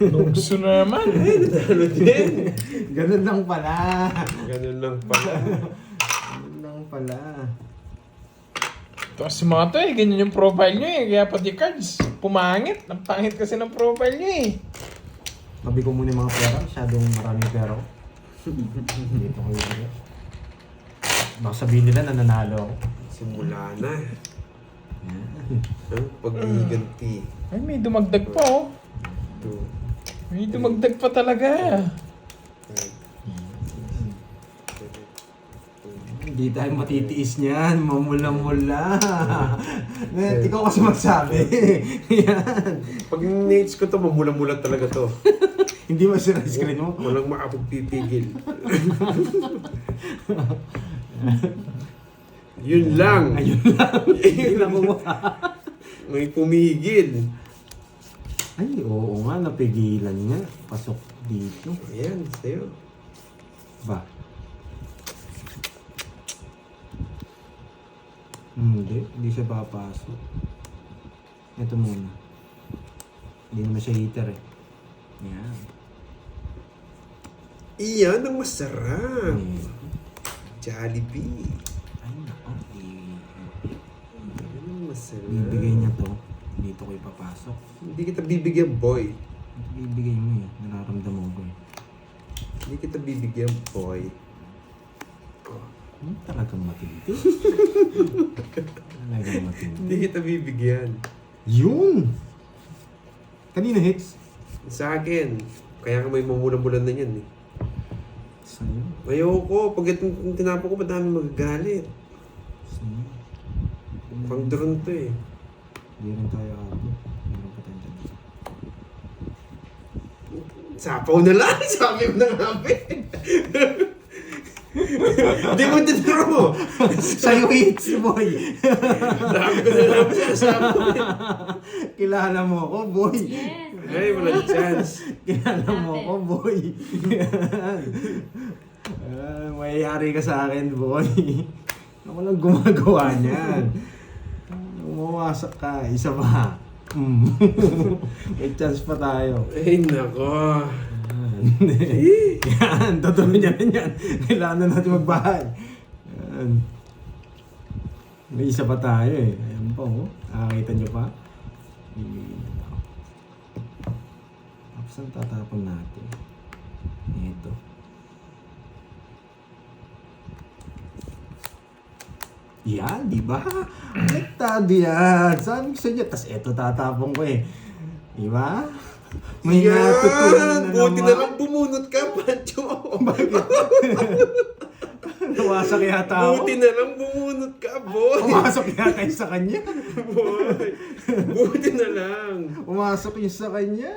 Gusto na naman. Ano din? Ganun lang pala. Ganun lang pala. Ganun lang pala. Tapos mga to eh, ganyan yung profile nyo eh. Kaya pati cards, pumangit. Ang pangit kasi ng profile nyo eh. Tabi ko muna yung mga pera. Masyadong maraming pera ko. Dito ko yun. Baka sabihin nila na nanalo ako. Simula na. Yan. Pag-iganti. Ay, may dumagdag pa oh. Ito. May dumagdag pa talaga. Hindi tayo matitiis niyan, mamula-mula. Ikaw kasi magsabi. Yan. Pag nates ko to, mamula-mula talaga to. Hindi masira yung screen mo. Walang makapagpipigil. Yun lang. Ayun lang. Yun lang mo. May pumigil. Ay, oo nga, napigilan niya. Pasok dito. Ayan, sa'yo. Ba? Hindi siya papasok. Ito muna. Hindi naman siya heater eh. Yan. Iyan ang masarap. Ayan. Jollibee. Ay, nako. Iyan ang masarap. Bibigay niya to. Dito ko ipapasok. Hindi kita bibigyan, boy. Bibigay mo eh. Nararamdaman ko eh. Hindi kita bibigyan, boy. Talagang matindi. Talagang matindi. Hindi kita bibigyan. Yun! Kanina hits? Sa akin. Kaya ka may mamula-mulan na yan eh. Sa'yo. Ayoko. Pag itong tinapo ko, madami magagalit. Sa'yo. Pang drone to eh. Hindi rin tayo ako. Meron pa tayo dyan. Sapaw na lang. Sabi mo na nga, Hindi mo tinuro. Sa'yo hits, boy! Sabi ko na lang sinasabi. Kilala mo ako, boy! Yes. Ay, walang chance. Kilala mo ako, boy! Mayayari ka sa akin, boy. Ako lang gumagawa niyan. Umawasak ka, isa pa. May chance pa tayo. Ay, nako. Yan, totoo niya na yan. Kailangan na natin magbahay. Yan. May isa pa tayo eh. Ayan po, oh. Nakakita niyo pa? Tapos ang tatapon natin. Ito. Yan, di ba? Konektado yan. Sabi ko sa inyo. Tapos ito tatapon ko eh. Di ba? May natutunan na Buti naman. na lang bumunot ka, Pancho. Bakit? Nawasak yata ako. Buti na lang bumunot ka, boy. Umasok yata yung sa kanya. Boy. Buti na lang. Umasok yung sa kanya.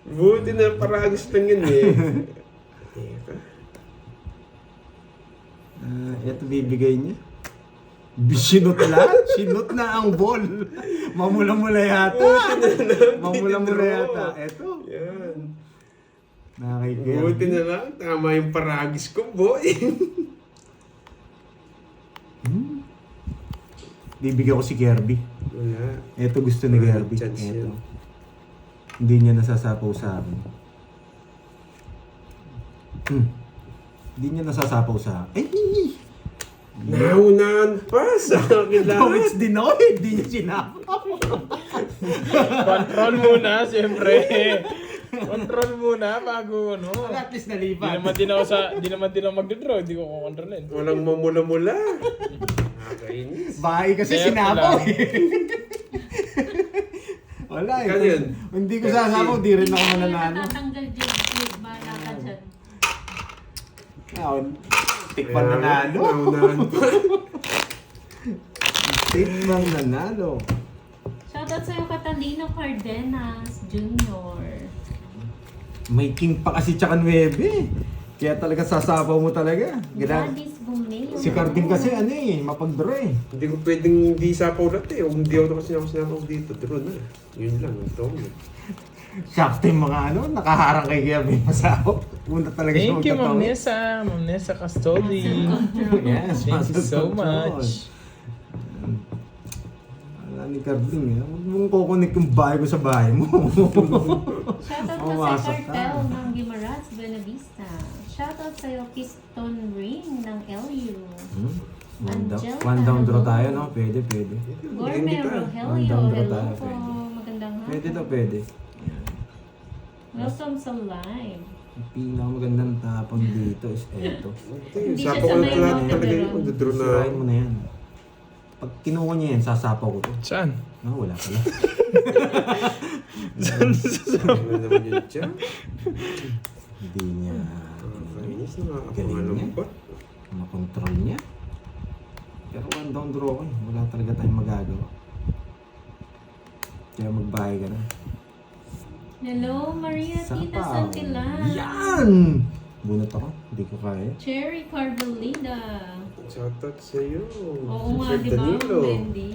Buti na paragos lang yun eh. Teka. Ito bibigay niya. Sinot lang? Sinot na ang ball. Mamula-mula yata. Mamula-mula yata. Ito. Yan. Nakikita. Buti na lang. Tama yung paragis ko, boy. Bibigyan ko si Kirby. Wala. Ito gusto ni Wala Kirby. chance Ito. yan. Hindi niya nasasapaw sa akin. Hindi niya nasasapaw sa akin. Ay! Naunahan pa sa akin No, lahat. it's denied. Hindi niya sinapaw. Control muna, siyempre. Control muna bago ano. At least Di nalipat. naman din ako magdodraw, hindi ko kukontrolin. Walang mamula-mula. Nakakainis. Bahay kasi Kaya sinapaw pala. eh. Wala eh. Kaya yun. Hindi ko sasapaw, di rin ako mananalo. Natatanggal dyan. Bahala ka dyan. Tikman nanalo. Naunahan pa. Tikman nanalo. Shoutout sa'yo, Catalino Cardenas Jr. May king pa kasi tsaka 9 eh. Kaya talaga sasapaw mo talaga. Gladys Gumeo. Si Cardin kasi ano eh, mapag-draw eh. Hindi ko pwedeng hindi sapaw lahat eh. Kung hindi ako kasi sinapaw dito, draw na. Yun lang. Ito. Sakto yung mga ano, nakaharang kay Kevin Masao. Punta talaga siya Thank you, Ma'am magtatawid. Nessa. Ma'am Nessa Custody. Yes, Thank you muscle so control. much. Wala ni Cardin eh. Huwag mong kukunik yung bahay ko sa bahay mo. Shoutout Mawasak sa ka. Cartel ng Guimaras Buenavista. Shoutout sa'yo, Piston Ring ng LU. One down draw tayo, no? Pwede. Gorme Hindi ka. Rogelio. One down draw Hello tayo, po. pwede. Magandang hapon. Pwede to, pwede. Welcome sa live. Ang pinakamagandang tapang dito is eto. Hindi siya Sapaw ko sanay lahat mag-draw. talaga yung magdodraw na. Sirain mo na yan. Pag kinuha niya yan, sasapaw ko to. Saan? No, wala pala. Ano naman yun dyan? Hindi niya Nakakainis na Galing nakakamalambot. makontrol niya. Pero one down draw ko eh. Wala talaga tayong magagawa. Kaya magbahay ka na. Hello, Maria Tita Sapaw. Santilan. Yan! Bunot ako. Hindi ko kaya. Cherry Carbolida. Shoutout sa'yo. Oo nga, Sir di ba, Danilo. Wendy?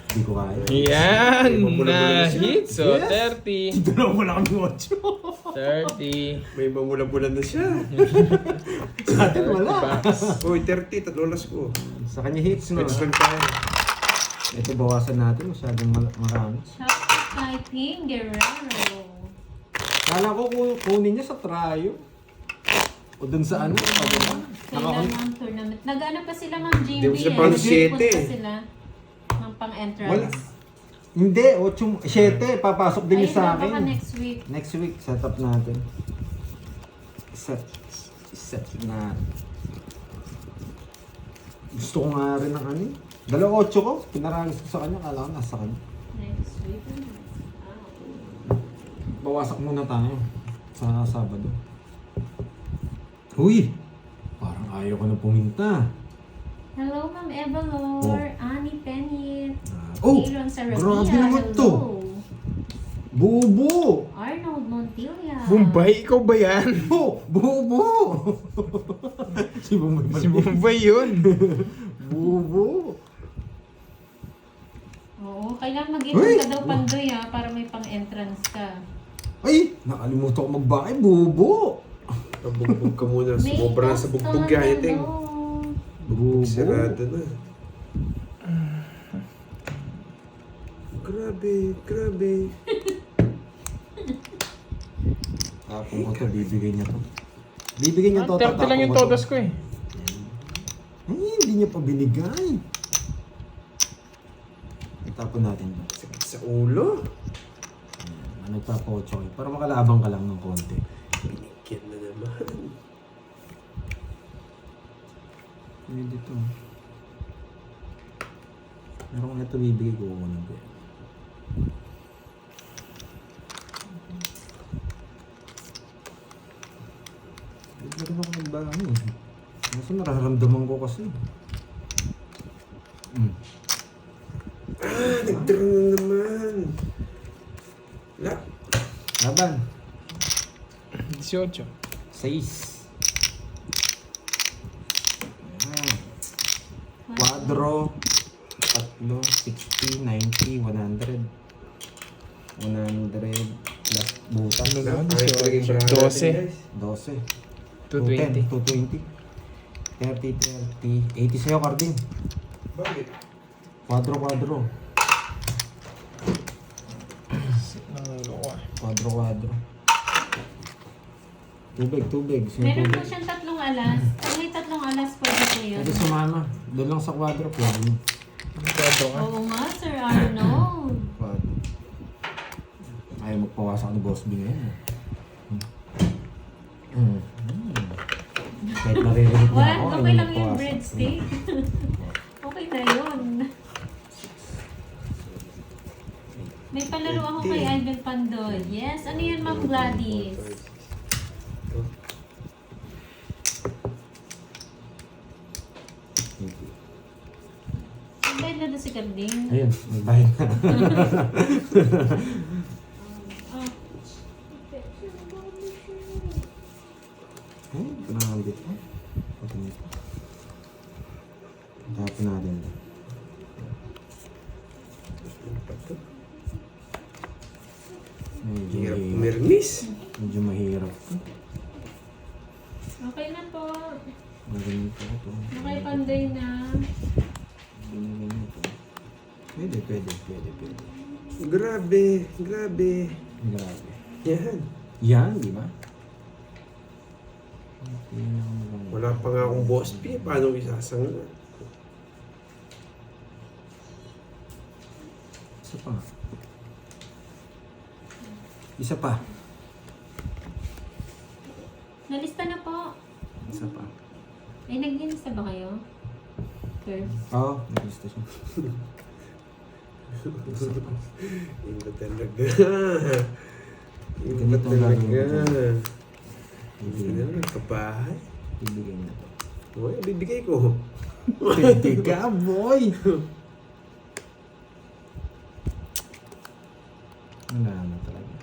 Hindi ko kaya. Yan! May mamula-mula Na siya. hit. So, Yes. 30. Dalawa mo lang kami 8. 30. May mamula-mula na siya. Sa atin wala. Uy, 30. Tatlo oras ko. Sa kanya hits no. Pwede lang tayo. Ito bawasan natin. Masyadong marami. Shout kay Ping Guerrero. Kala ko kunin niya sa trayo. O dun sa ano? Kailan ang tournament? Nag-ano pa sila, Ma'am Jimmy? Di ba sila pang Nag-post 7? pa sila ng pang-entrance. Wala. Hindi, 7. Papasok din niya sa Ayun, baka akin. next week. Next week, set up natin. Set na. Gusto ko nga rin ng ano eh. 8 ko. Pinarangis ko sa kanya. Kala ko nasa kanya. Next week. Bawasak muna tayo. Sa Sabado. Uy! Parang ayaw ko na puminta. Hello, Ma'am Evalor. Annie Penit. Oh! Aaron Sarabia. Grabe naman to. Hello. Bubo! Arnold Montilla. Bombay, ikaw ba yan? Bubo! Si Bombay Si Bombay yun. Bubo! Oo, kailangan mag-inom Uy! ka daw, Pandoy, para may pang-entrance ka. Ay! Nakalimutan ko magbakay. Bubo! Pabugbog ka muna. May Sumobra na sa post bugbog on, gayating. hello. Bubo! Sarado na. Grabe. Tapong ko to, bibigay niya to. Bibigay niya to. 30 lang yung todos ko eh. Ay, hindi niya pa binigay. Itapon natin to. Sakit sa ulo. Nagpapocho eh. Para makalabang ka lang ng konti. Binigyan na naman. Pwede to. Meron ko na ito bibigay ko unang ko. Hindi na rin ako nagbahan eh. Kasi nararamdaman ko kasi. Nagdraw na naman. Laban. 18. 6. Quadro. 3, 60, 90, 100. 100 plus butas. Ano naman? Ay, talagang bracket, 12. guys. 12. 220. 220. 30, 30. 80 sa'yo, Carding. Bakit? Quadro. Nangalo ko. Tubig. Sino Meron po tubig? siyang 3 alas. Pag may 3 alas, pwede po yun. Pwede sumama. Doon lang sa quadro. Pwede. Quadro ka. Oo nga, Sir Arnold. Quadro. Ayaw magpawasak ni Boss B ngayon. Kahit naririnig na ako, Okay ayaw lang yung magpawasak. breadstick. Okay na yun. May palaro ako kay Ivan Pandoy. Yes, ano yun, Ma'am Gladys? Bayad na doon si Carding. Ayun, may bayad na. Ay, ito na ang bit. Ito nito. Tapos natin. Medyo Hirap mahirap. pumirmis. Medyo mahirap. Okay na po. Ganito ito. Okay, Pandoy na. Ganito. Pwede. Grabe. Grabe. Yan. Yan, di ba? Wala pa nga akong boss P. Paano isasanga? Isa pa. Nalista na po. Isa pa. Ay, nag-inista ba kayo? Curve. Oo, nag-lista siya. Iba talaga. Iba Ganito ang talaga. gagawin ko. Hindi ka naman kabahay. Ibigay na to. Uy, bibigay ko. Pwede ka, boy! Wala na talaga.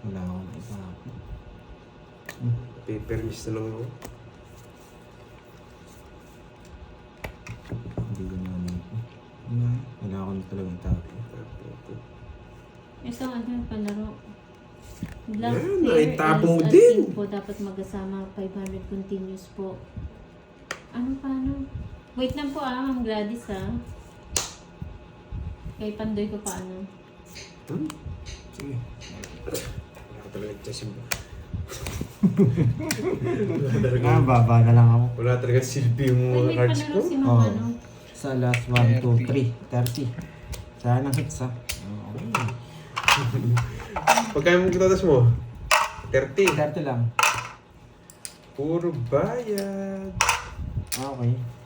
Wala akong ipapin. Paper miss na lang ako. Hindi ko naman ito. Wala akong talaga itapin. Ito, ano yung palaro? Black Yan, pair naitapon mo is din. po, dapat magkasama 500 continuous po. Ano paano? Wait lang po Ma'am Gladys Kay Pandoy ko paano? Sige. Wala ka talaga nagsasim. Baba na lang ako. Wala talaga silbi yung Ay, mga may cards palaro ko. si Ma'am Oh. ano? Sa last 1, 2, 3. 30. Sana hits Okay. Pagkaya mo kitatas mo? 30. 30 lang. Puro bayad. Okay.